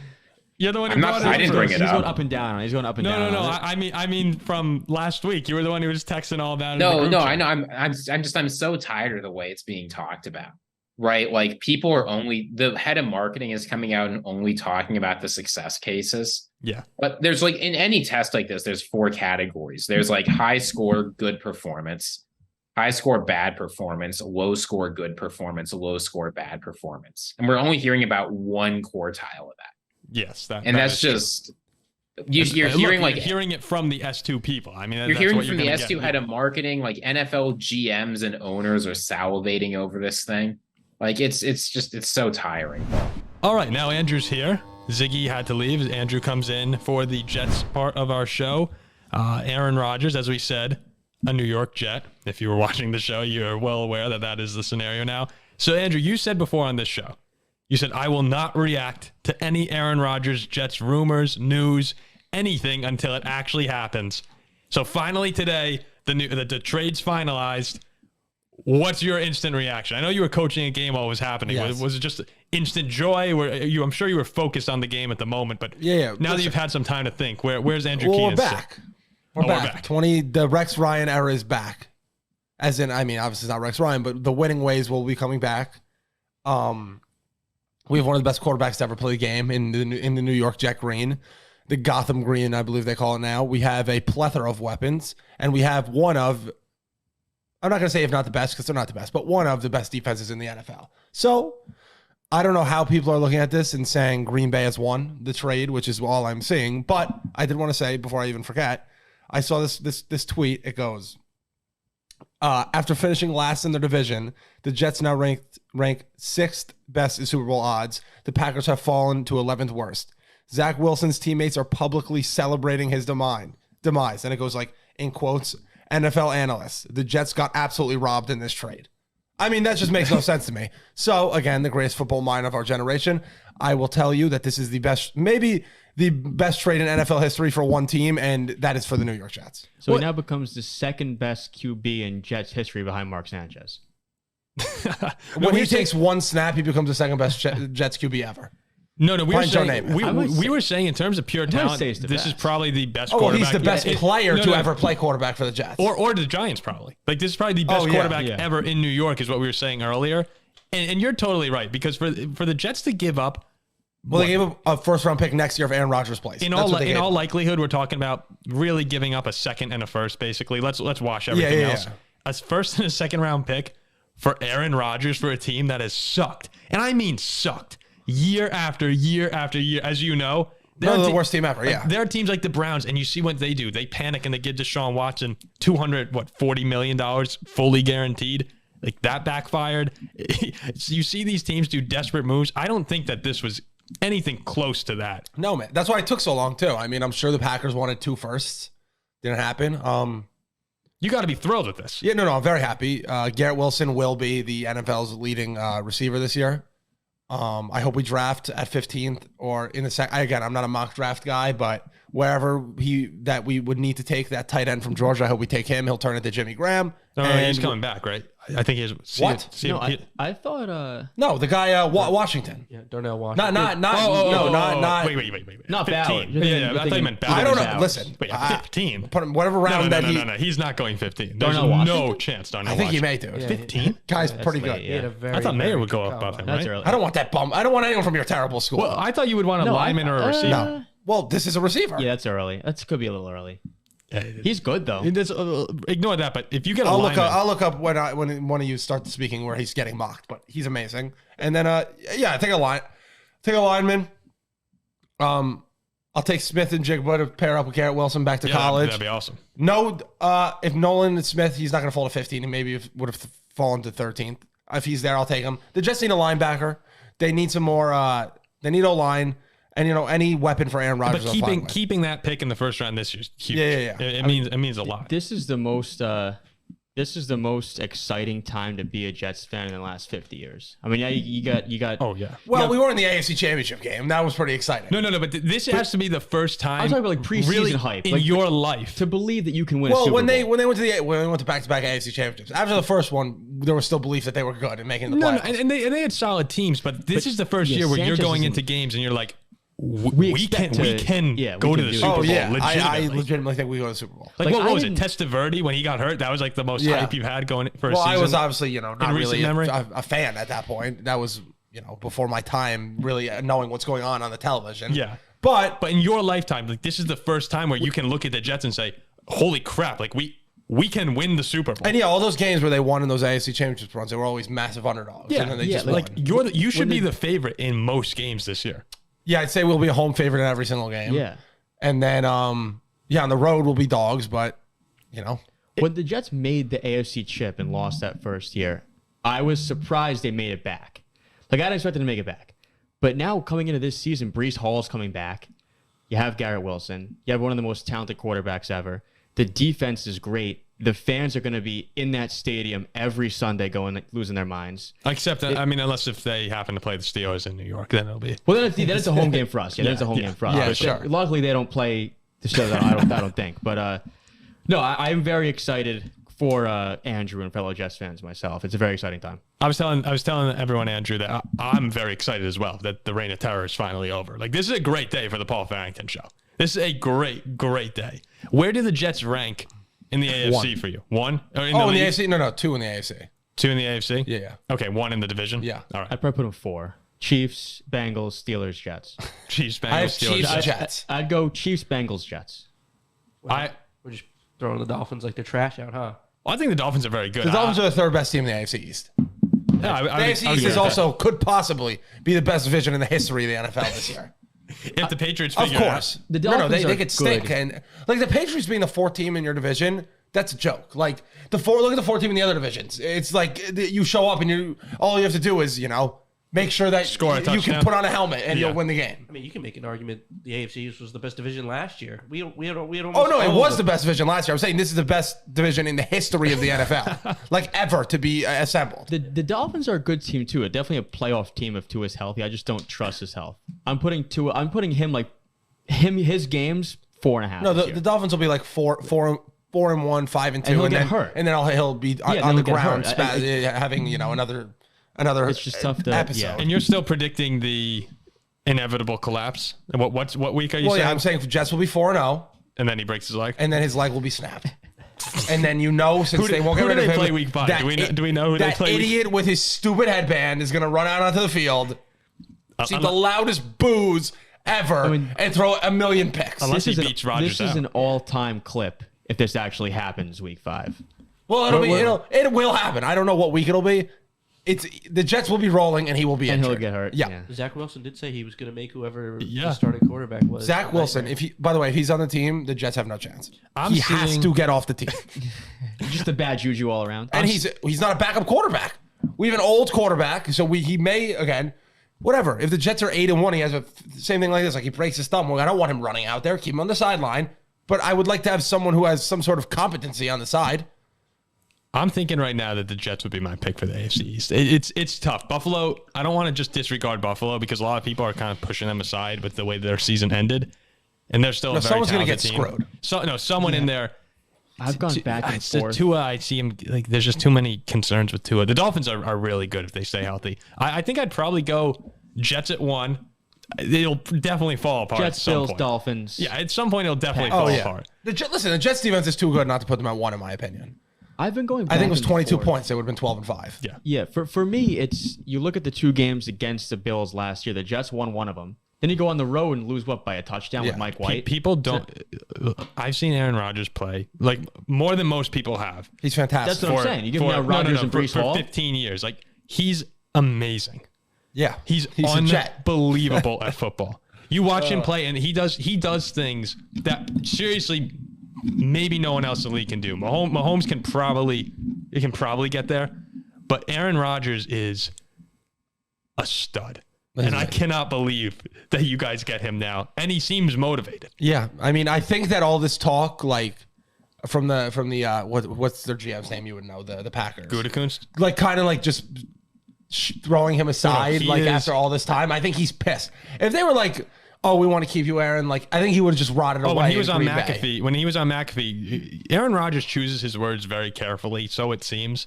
[SPEAKER 1] You're the one who
[SPEAKER 2] I'm not-
[SPEAKER 1] brought it
[SPEAKER 2] I
[SPEAKER 1] up.
[SPEAKER 2] didn't bring it
[SPEAKER 3] He's
[SPEAKER 2] up.
[SPEAKER 3] going up and down. He's going up and down.
[SPEAKER 1] No.
[SPEAKER 3] on it.
[SPEAKER 1] I mean, from last week, you were the one who was texting all about it. in the
[SPEAKER 2] No,
[SPEAKER 1] group
[SPEAKER 2] no,
[SPEAKER 1] chat.
[SPEAKER 2] I know. I'm so tired of the way it's being talked about. Right? Like people are the head of marketing is coming out and only talking about the success cases.
[SPEAKER 1] Yeah.
[SPEAKER 2] But there's like in any test like this, there's 4 categories. There's like high score, good performance, high score, bad performance, low score, good performance, low score, bad performance. And we're only hearing about one quartile of that.
[SPEAKER 1] Yes,
[SPEAKER 2] And
[SPEAKER 1] that
[SPEAKER 2] that's
[SPEAKER 1] is true.
[SPEAKER 2] just you're
[SPEAKER 1] And
[SPEAKER 2] hearing
[SPEAKER 1] look,
[SPEAKER 2] like
[SPEAKER 1] you're hearing it from the S2 people. I mean,
[SPEAKER 2] you're
[SPEAKER 1] that's
[SPEAKER 2] hearing
[SPEAKER 1] what
[SPEAKER 2] from the
[SPEAKER 1] gonna
[SPEAKER 2] S2
[SPEAKER 1] get.
[SPEAKER 2] head of marketing, like NFL GMs and owners are salivating over this thing. Like it's so tiring.
[SPEAKER 1] All right, now Andrew's here. Ziggy had to leave. Andrew comes in for the Jets part of our show. Aaron Rodgers, as we said, a New York Jet. If you were watching the show, you're well aware that that is the scenario now. So, Andrew, you said before on this show, you said, I will not react to any Aaron Rodgers Jets rumors, news, anything until it actually happens. So finally today, the trade's finalized. What's your instant reaction? I know you were coaching a game while it was happening.
[SPEAKER 5] Yes.
[SPEAKER 1] Was it just instant joy? I'm sure you were focused on the game at the moment, but
[SPEAKER 5] Yeah.
[SPEAKER 1] now that you've had some time to think, where's Andrew
[SPEAKER 5] Well,
[SPEAKER 1] Keenan?
[SPEAKER 5] we're back. We're back. The Rex Ryan era is back. As in, I mean, obviously it's not Rex Ryan, but the winning ways will be coming back. We have one of the best quarterbacks to ever play the game in the New York Jet green, the Gotham green, I believe they call it now. We have a plethora of weapons, and we have one of, I'm not going to say if not the best because they're not the best, but one of the best defenses in the NFL. So I don't know how people are looking at this and saying Green Bay has won the trade, which is all I'm seeing. But I did want to say before I even forget, I saw this tweet. It goes, after finishing last in their division, the Jets now rank 6th best in Super Bowl odds. The Packers have fallen to 11th worst. Zach Wilson's teammates are publicly celebrating his demise. And it goes like, in quotes, NFL analysts, the Jets got absolutely robbed in this trade. I mean, that just makes no sense to me. So, again, the greatest football mind of our generation. I will tell you that this is the best, maybe the best trade in NFL history for one team, and that is for the New York Jets.
[SPEAKER 3] So he now becomes the second best QB in Jets history behind Mark Sanchez.
[SPEAKER 5] When he takes one snap, he becomes the second best Jets QB ever.
[SPEAKER 1] No, we were
[SPEAKER 5] Find your
[SPEAKER 1] saying,
[SPEAKER 5] name.
[SPEAKER 1] we were saying in terms of pure talent,
[SPEAKER 3] say it's the
[SPEAKER 1] this is
[SPEAKER 3] best.
[SPEAKER 1] probably the best
[SPEAKER 5] Oh, well,
[SPEAKER 1] quarterback.
[SPEAKER 5] he's the best player
[SPEAKER 1] No,
[SPEAKER 5] to
[SPEAKER 1] no.
[SPEAKER 5] ever play quarterback for the Jets.
[SPEAKER 1] Or the Giants, probably. Like, this is probably the best
[SPEAKER 5] Oh, yeah.
[SPEAKER 1] quarterback
[SPEAKER 3] Yeah.
[SPEAKER 1] ever in New York, is what we were saying earlier. And you're totally right, because for the Jets to give up,
[SPEAKER 5] well, they gave him a first-round pick next year if Aaron Rodgers plays.
[SPEAKER 1] in
[SPEAKER 5] That's
[SPEAKER 1] all
[SPEAKER 5] what they gave him.
[SPEAKER 1] likelihood, we're talking about really giving up a second and a first, basically. Let's wash everything
[SPEAKER 5] yeah.
[SPEAKER 1] else. A first and a second round pick for Aaron Rodgers for a team that has sucked. And I mean sucked. Year after year after year. As you know,
[SPEAKER 5] They're the worst team ever, yeah.
[SPEAKER 1] There are teams like the Browns, and you see what they do. They panic and they give Deshaun Watson $40 million fully guaranteed. Like, that backfired. You see these teams do desperate moves. I don't think that this was anything close to that.
[SPEAKER 5] No, man. That's why it took so long, too. I mean, I'm sure the Packers wanted 2 firsts. Didn't happen.
[SPEAKER 1] You got to be thrilled with this.
[SPEAKER 5] Yeah, no, I'm very happy. Garrett Wilson will be the NFL's leading receiver this year. I hope we draft at 15th or in the second. Again, I'm not a mock draft guy, but wherever we would need to take that tight end from Georgia. I hope we take him. He'll turn into Jimmy Graham.
[SPEAKER 1] No,
[SPEAKER 5] and
[SPEAKER 1] he's coming back, right? I think he's
[SPEAKER 5] What?
[SPEAKER 3] I thought
[SPEAKER 5] No, the guy Washington.
[SPEAKER 4] Yeah, Darnell Washington.
[SPEAKER 5] Not
[SPEAKER 1] Wait.
[SPEAKER 3] not
[SPEAKER 1] 15.
[SPEAKER 3] Ballard.
[SPEAKER 1] Yeah, I thought you meant Ballard.
[SPEAKER 5] I don't know.
[SPEAKER 3] Ballard.
[SPEAKER 5] Listen,
[SPEAKER 1] Wait, 15.
[SPEAKER 5] put him whatever round
[SPEAKER 1] No. He's not going 15. There's
[SPEAKER 3] Darnell
[SPEAKER 1] no
[SPEAKER 3] Washington?
[SPEAKER 1] chance. Darnell
[SPEAKER 5] I think he
[SPEAKER 1] Washington.
[SPEAKER 5] may do.
[SPEAKER 4] Yeah,
[SPEAKER 1] 15.
[SPEAKER 5] Guy's
[SPEAKER 3] That's
[SPEAKER 5] pretty
[SPEAKER 3] late,
[SPEAKER 5] good.
[SPEAKER 4] He had a very,
[SPEAKER 1] I thought Mayer
[SPEAKER 4] very
[SPEAKER 1] would go
[SPEAKER 4] good
[SPEAKER 1] above him,
[SPEAKER 4] combine.
[SPEAKER 3] That's
[SPEAKER 1] right?
[SPEAKER 3] early.
[SPEAKER 5] I don't want that bum. I don't want anyone from your terrible school.
[SPEAKER 1] Well, I thought you would want a
[SPEAKER 3] No,
[SPEAKER 1] lineman or a receiver.
[SPEAKER 5] no. Well, this is a receiver.
[SPEAKER 3] Yeah, that's early. That could be a little early.
[SPEAKER 1] Yeah,
[SPEAKER 3] He's good though.
[SPEAKER 1] ignore that. But if you get a
[SPEAKER 5] I'll
[SPEAKER 1] lineman,
[SPEAKER 5] look up when one of you start speaking where he's getting mocked, but he's amazing. And then take a lineman. I'll take Smith and Jigba to pair up with Garrett Wilson back to college.
[SPEAKER 1] That'd be awesome.
[SPEAKER 5] No, if Nolan and Smith, he's not going to fall to 15. He maybe would have fallen to 13th. If he's there, I'll take him. They just need a linebacker. They need some more. They need O-line. And any weapon for Aaron Rodgers.
[SPEAKER 1] But keeping that pick in the first round this year is huge.
[SPEAKER 5] Yeah.
[SPEAKER 1] It means a lot.
[SPEAKER 3] This is the most exciting time to be a Jets fan in the last 50 years. I mean, yeah, you got.
[SPEAKER 1] Oh yeah.
[SPEAKER 5] Well, we were in the AFC Championship game. That was pretty exciting.
[SPEAKER 1] No. But this has to be the first time.
[SPEAKER 3] I'm talking about like preseason
[SPEAKER 1] really
[SPEAKER 3] hype
[SPEAKER 1] in your life.
[SPEAKER 3] to believe that you can win.
[SPEAKER 5] Well,
[SPEAKER 3] a Super
[SPEAKER 5] when
[SPEAKER 3] Bowl.
[SPEAKER 5] they went to back-to-back AFC championships, after the first one, there was still belief that they were good and making the
[SPEAKER 1] No,
[SPEAKER 5] playoffs.
[SPEAKER 1] and they had solid teams, but this is the first year where you're
[SPEAKER 3] Sanchez
[SPEAKER 1] going
[SPEAKER 3] isn't-
[SPEAKER 1] into games and you're like,
[SPEAKER 3] We
[SPEAKER 1] we can
[SPEAKER 3] expect to-
[SPEAKER 1] go
[SPEAKER 3] we
[SPEAKER 1] to
[SPEAKER 3] can
[SPEAKER 1] the
[SPEAKER 3] do
[SPEAKER 1] Super
[SPEAKER 3] it.
[SPEAKER 1] Bowl.
[SPEAKER 5] Oh yeah, I
[SPEAKER 1] legitimately.
[SPEAKER 5] legitimately think we go to the Super Bowl.
[SPEAKER 1] Like,
[SPEAKER 3] Like,
[SPEAKER 1] what
[SPEAKER 3] I
[SPEAKER 1] was it?
[SPEAKER 3] didn't-
[SPEAKER 1] Testaverde when he got hurt? That was like the most
[SPEAKER 5] Yeah.
[SPEAKER 1] hype you've had going for a
[SPEAKER 5] Well,
[SPEAKER 1] season.
[SPEAKER 5] I was obviously not
[SPEAKER 1] in recent
[SPEAKER 5] really
[SPEAKER 1] memory?
[SPEAKER 5] a fan at that point. That was before my time really knowing what's going on the television.
[SPEAKER 1] Yeah.
[SPEAKER 5] but
[SPEAKER 1] But in your lifetime, like this is the first time where you can look at the Jets and say, "Holy crap! Like we can win the Super Bowl."
[SPEAKER 5] and all those games where they won in those AFC Championship runs, they were always massive underdogs.
[SPEAKER 1] Yeah,
[SPEAKER 5] and then they
[SPEAKER 3] yeah,
[SPEAKER 5] just
[SPEAKER 3] like,
[SPEAKER 5] won.
[SPEAKER 1] you should be the favorite in most games this year.
[SPEAKER 5] Yeah, I'd say we'll be a home favorite in every single game.
[SPEAKER 3] yeah.
[SPEAKER 5] And then, on the road we'll be dogs, but,
[SPEAKER 3] When the Jets made the AFC chip and lost that first year, I was surprised they made it back. Like, I didn't expect them to make it back. But now, coming into this season, Breece Hall's coming back. You have Garrett Wilson. You have one of the most talented quarterbacks ever. The defense is great. The fans are going to be in that stadium every Sunday losing their minds.
[SPEAKER 1] Except, unless if they happen to play the Steelers in New York, then it'll be.
[SPEAKER 3] Well, then it's a home game for us. Yeah, then it's a home game for us.
[SPEAKER 5] Yeah,
[SPEAKER 3] But
[SPEAKER 5] sure.
[SPEAKER 3] Luckily, they don't play the show. I don't think. But no, I'm very excited for Andrew and fellow Jets fans myself. It's a very exciting time.
[SPEAKER 1] I was telling everyone, Andrew, that I'm very excited as well that the reign of terror is finally over. Like, this is a great day for the Paul Farrington show. This is a great day. Where do the Jets rank in the AFC for you? One? Or
[SPEAKER 5] in the
[SPEAKER 1] league?
[SPEAKER 5] AFC? No, 2 in the AFC.
[SPEAKER 1] 2 in the AFC?
[SPEAKER 5] Yeah.
[SPEAKER 1] Okay, 1 in the division?
[SPEAKER 5] Yeah.
[SPEAKER 1] All right.
[SPEAKER 3] I'd probably put them 4. Chiefs, Bengals, Steelers, Jets.
[SPEAKER 1] Chiefs, Bengals,
[SPEAKER 5] I have
[SPEAKER 1] Steelers.
[SPEAKER 5] Chiefs, Jets.
[SPEAKER 3] I'd go Chiefs, Bengals, Jets.
[SPEAKER 1] I
[SPEAKER 4] We're just throwing the Dolphins like they're trash out, huh?
[SPEAKER 1] I think the Dolphins are very good.
[SPEAKER 5] The Dolphins are the third best team in the AFC East.
[SPEAKER 1] Yeah,
[SPEAKER 5] The AFC East is also could possibly be the best division in the history of the NFL this year.
[SPEAKER 1] if the Patriots
[SPEAKER 5] Of
[SPEAKER 1] figure it out.
[SPEAKER 5] course.
[SPEAKER 3] The
[SPEAKER 5] No,
[SPEAKER 3] Dolphins
[SPEAKER 5] they
[SPEAKER 3] are
[SPEAKER 5] could stink.
[SPEAKER 3] good.
[SPEAKER 5] And like the Patriots being the 4th team in your division, that's a joke. Like look at the 4th team in the other divisions. It's like you show up and all you have to do is, make sure that
[SPEAKER 1] Score a
[SPEAKER 5] you can
[SPEAKER 1] touchdown.
[SPEAKER 5] put on a helmet and
[SPEAKER 1] Yeah.
[SPEAKER 5] you'll win the game.
[SPEAKER 4] I mean, you can make an argument the AFC East was the best division last year. We had almost
[SPEAKER 5] Oh no, it
[SPEAKER 4] all
[SPEAKER 5] was
[SPEAKER 4] of
[SPEAKER 5] the
[SPEAKER 4] them.
[SPEAKER 5] best division last year. I'm saying this is the best division in the history of the NFL, like ever to be assembled.
[SPEAKER 3] The Dolphins are a good team too. Definitely a playoff team if Tua's healthy. I just don't trust his health. I'm putting him his games 4.5.
[SPEAKER 5] No,
[SPEAKER 3] this
[SPEAKER 5] the
[SPEAKER 3] year.
[SPEAKER 5] Dolphins will be like 4-1, 5-2, and
[SPEAKER 3] he'll
[SPEAKER 5] and
[SPEAKER 3] get
[SPEAKER 5] then
[SPEAKER 3] hurt.
[SPEAKER 5] and then he'll be on
[SPEAKER 3] then
[SPEAKER 5] the
[SPEAKER 3] he'll get
[SPEAKER 5] ground,
[SPEAKER 3] hurt.
[SPEAKER 5] having another.
[SPEAKER 3] It's just tough to
[SPEAKER 5] episode.
[SPEAKER 3] yeah.
[SPEAKER 1] And you're still predicting the inevitable collapse. And what week are you
[SPEAKER 5] Well,
[SPEAKER 1] saying?
[SPEAKER 5] yeah, I'm saying Jets will be 4-0,
[SPEAKER 1] And then he breaks his leg.
[SPEAKER 5] and then his leg will be snapped. And then since they won't
[SPEAKER 1] who
[SPEAKER 5] get
[SPEAKER 1] do
[SPEAKER 5] rid
[SPEAKER 1] they
[SPEAKER 5] of him,
[SPEAKER 1] play week 5? Do we know who they
[SPEAKER 5] that
[SPEAKER 1] play?
[SPEAKER 5] idiot with his stupid headband is going to run out onto the field, see the loudest boos ever, and throw a million picks.
[SPEAKER 1] Unless he beats Rodgers
[SPEAKER 3] This is
[SPEAKER 1] out.
[SPEAKER 3] an all-time clip if this actually happens week 5.
[SPEAKER 5] Well, it will happen. I don't know what week it'll be. The Jets will be rolling and he will be
[SPEAKER 3] And
[SPEAKER 5] injured.
[SPEAKER 3] he'll get hurt.
[SPEAKER 5] Yeah.
[SPEAKER 4] Zach Wilson did say he was going to make whoever
[SPEAKER 1] Yeah.
[SPEAKER 4] the starting quarterback was.
[SPEAKER 5] Zach Wilson, by the way, if he's on the team, the Jets have no chance. He has
[SPEAKER 1] seeing-
[SPEAKER 5] to get off the team.
[SPEAKER 3] Just a bad juju all around.
[SPEAKER 5] And he's not a backup quarterback. We have an old quarterback, so he may, again, whatever. If the Jets are 8-1, he has the same thing like this. Like he breaks his thumb. Well, I don't want him running out there. Keep him on the sideline. But I would like to have someone who has some sort of competency on the side.
[SPEAKER 1] I'm thinking right now that the Jets would be my pick for the AFC East. It's tough. Buffalo, I don't want to just disregard Buffalo because a lot of people are kind of pushing them aside with the way their season ended. and they're still a very
[SPEAKER 5] someone's gonna
[SPEAKER 1] talented
[SPEAKER 5] get
[SPEAKER 1] team.
[SPEAKER 5] screwed.
[SPEAKER 1] So no, someone in there.
[SPEAKER 3] I've gone back and forth.
[SPEAKER 1] Tua, I see him like there's just too many concerns with Tua. The Dolphins are really good if they stay healthy. I think I'd probably go Jets at 1. It'll definitely fall apart.
[SPEAKER 3] Jets,
[SPEAKER 1] at some
[SPEAKER 3] Bills,
[SPEAKER 1] point.
[SPEAKER 3] Dolphins.
[SPEAKER 1] Yeah, at some point it'll definitely fall apart.
[SPEAKER 5] Listen, the Jets defense is too good not to put them at 1 in my opinion.
[SPEAKER 3] I've been going back
[SPEAKER 5] I think it was
[SPEAKER 3] and
[SPEAKER 5] 22
[SPEAKER 3] forth.
[SPEAKER 5] points. They would have been 12-5.
[SPEAKER 1] Yeah.
[SPEAKER 3] Yeah, for me, it's you look at the 2 games against the Bills last year. The Jets won one of them. Then you go on the road and lose by a touchdown with Mike White.
[SPEAKER 1] People don't. I've seen Aaron Rodgers play like more than most people have.
[SPEAKER 5] He's fantastic.
[SPEAKER 3] That's what I'm saying. You give me Rodgers and Brees Hall
[SPEAKER 1] for 15 years. Like he's amazing.
[SPEAKER 5] Yeah,
[SPEAKER 1] He's
[SPEAKER 5] a jet.
[SPEAKER 1] unbelievable at football. You watch him play, and he does things that seriously maybe no one else in the league can do. Mahomes can probably get there, but Aaron Rodgers is a stud. And I cannot believe that you guys get him now. And he seems motivated.
[SPEAKER 5] Yeah, I mean, I think that all this talk, like from the what's their GM's name? You would know the Packers.
[SPEAKER 1] Gutekunst?
[SPEAKER 5] Like kind of like just throwing him aside,
[SPEAKER 1] he
[SPEAKER 5] after all this time. I think he's pissed. If they were like, "Oh, we want to keep you, Aaron," like I think he would have just rotted away.
[SPEAKER 1] When he was on
[SPEAKER 5] Green Bay.
[SPEAKER 1] McAfee, Aaron Rodgers chooses his words very carefully, so it seems.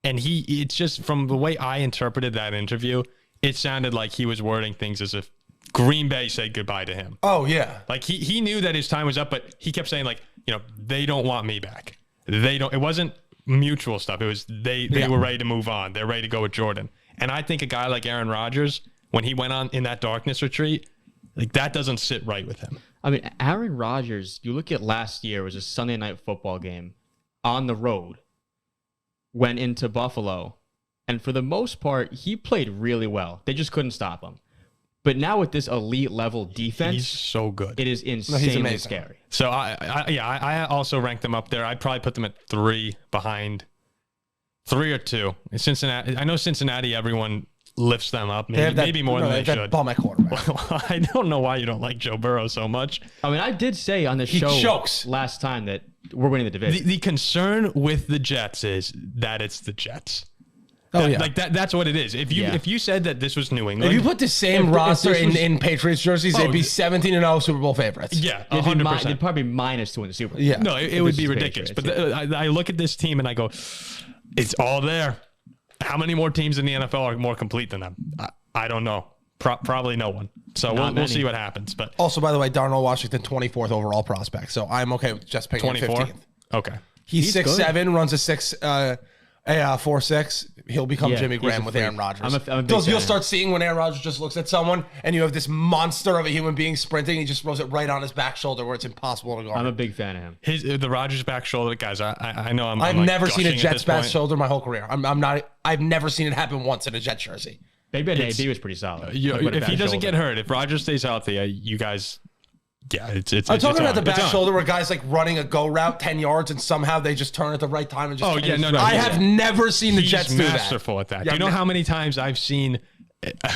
[SPEAKER 1] And it's just from the way I interpreted that interview, it sounded like he was wording things as if Green Bay said goodbye to him.
[SPEAKER 5] Oh yeah,
[SPEAKER 1] like he knew that his time was up, but he kept saying like, they don't want me back. They don't. It wasn't mutual stuff. It was they were ready to move on. They're ready to go with Jordan. And I think a guy like Aaron Rodgers, when he went on in that darkness retreat, like that doesn't sit right with him.
[SPEAKER 3] I mean, Aaron Rodgers, you look at last year, it was a Sunday night football game on the road, went into Buffalo, and for the most part, he played really well. They just couldn't stop him. But now with this elite level defense,
[SPEAKER 1] He's so good.
[SPEAKER 3] it is insanely scary.
[SPEAKER 1] So I also ranked them up there. I'd probably put them at 3 behind 3 or 2. Cincinnati. I know Cincinnati. Everyone lifts them up, maybe more than they should.
[SPEAKER 5] Bum at quarterback.
[SPEAKER 1] Well, I don't know why you don't like Joe Burrow so much.
[SPEAKER 3] I mean, I did say on the show
[SPEAKER 5] chokes.
[SPEAKER 3] last time that we're winning the division.
[SPEAKER 1] The concern with the Jets is that it's the Jets.
[SPEAKER 5] Oh yeah,
[SPEAKER 1] like that's what it is. If you said that this was New England,
[SPEAKER 5] if you put the same roster
[SPEAKER 3] this
[SPEAKER 5] in Patriots jerseys, they'd be 17-0 Super Bowl favorites.
[SPEAKER 1] yeah,
[SPEAKER 3] They'd
[SPEAKER 1] 100%.
[SPEAKER 3] They'd probably be minus to win the Super Bowl.
[SPEAKER 5] Yeah.
[SPEAKER 1] No, it would be ridiculous. But I look at this team and I go, it's all there. How many more teams in the NFL are more complete than them? I don't know. Probably no one. So we'll see what happens. But
[SPEAKER 5] Also, by the way, Darnell Washington, 24th overall prospect. So I'm okay with just picking
[SPEAKER 1] 24.
[SPEAKER 5] 15th.
[SPEAKER 1] Okay.
[SPEAKER 5] He's 6'7", runs a 4.6. He'll become
[SPEAKER 3] Yeah,
[SPEAKER 5] Jimmy
[SPEAKER 3] he's
[SPEAKER 5] Graham
[SPEAKER 3] a
[SPEAKER 5] with
[SPEAKER 3] freak.
[SPEAKER 5] Aaron Rodgers.
[SPEAKER 3] I'm a big
[SPEAKER 5] You'll
[SPEAKER 3] fan.
[SPEAKER 5] start seeing when Aaron Rodgers just looks at someone and you have this monster of a human being sprinting. He just throws it right on his back shoulder where it's impossible to guard.
[SPEAKER 3] I'm a big fan of him.
[SPEAKER 1] The Rodgers back shoulder, guys. I know
[SPEAKER 5] I've
[SPEAKER 1] like
[SPEAKER 5] never seen a
[SPEAKER 1] gushing at
[SPEAKER 5] Jets
[SPEAKER 1] this
[SPEAKER 5] back
[SPEAKER 1] point.
[SPEAKER 5] shoulder my whole career. I've never seen it happen once in a Jet jersey.
[SPEAKER 3] Big Ben AB was pretty solid. Like, with a
[SPEAKER 1] If he
[SPEAKER 3] bad
[SPEAKER 1] doesn't
[SPEAKER 3] shoulder.
[SPEAKER 1] get hurt, if Rodgers stays healthy, you guys, it's.
[SPEAKER 5] I'm talking about the
[SPEAKER 1] on.
[SPEAKER 5] back
[SPEAKER 1] It's on.
[SPEAKER 5] shoulder where guys like running a go route 10 yards and somehow they just turn at the right time and just.
[SPEAKER 1] Oh,
[SPEAKER 5] change.
[SPEAKER 1] yeah, no,
[SPEAKER 5] I
[SPEAKER 1] he's-
[SPEAKER 5] have never seen the
[SPEAKER 1] He's
[SPEAKER 5] Jets do that.
[SPEAKER 1] masterful at that.
[SPEAKER 5] Yeah,
[SPEAKER 1] Do you know how many times I've seen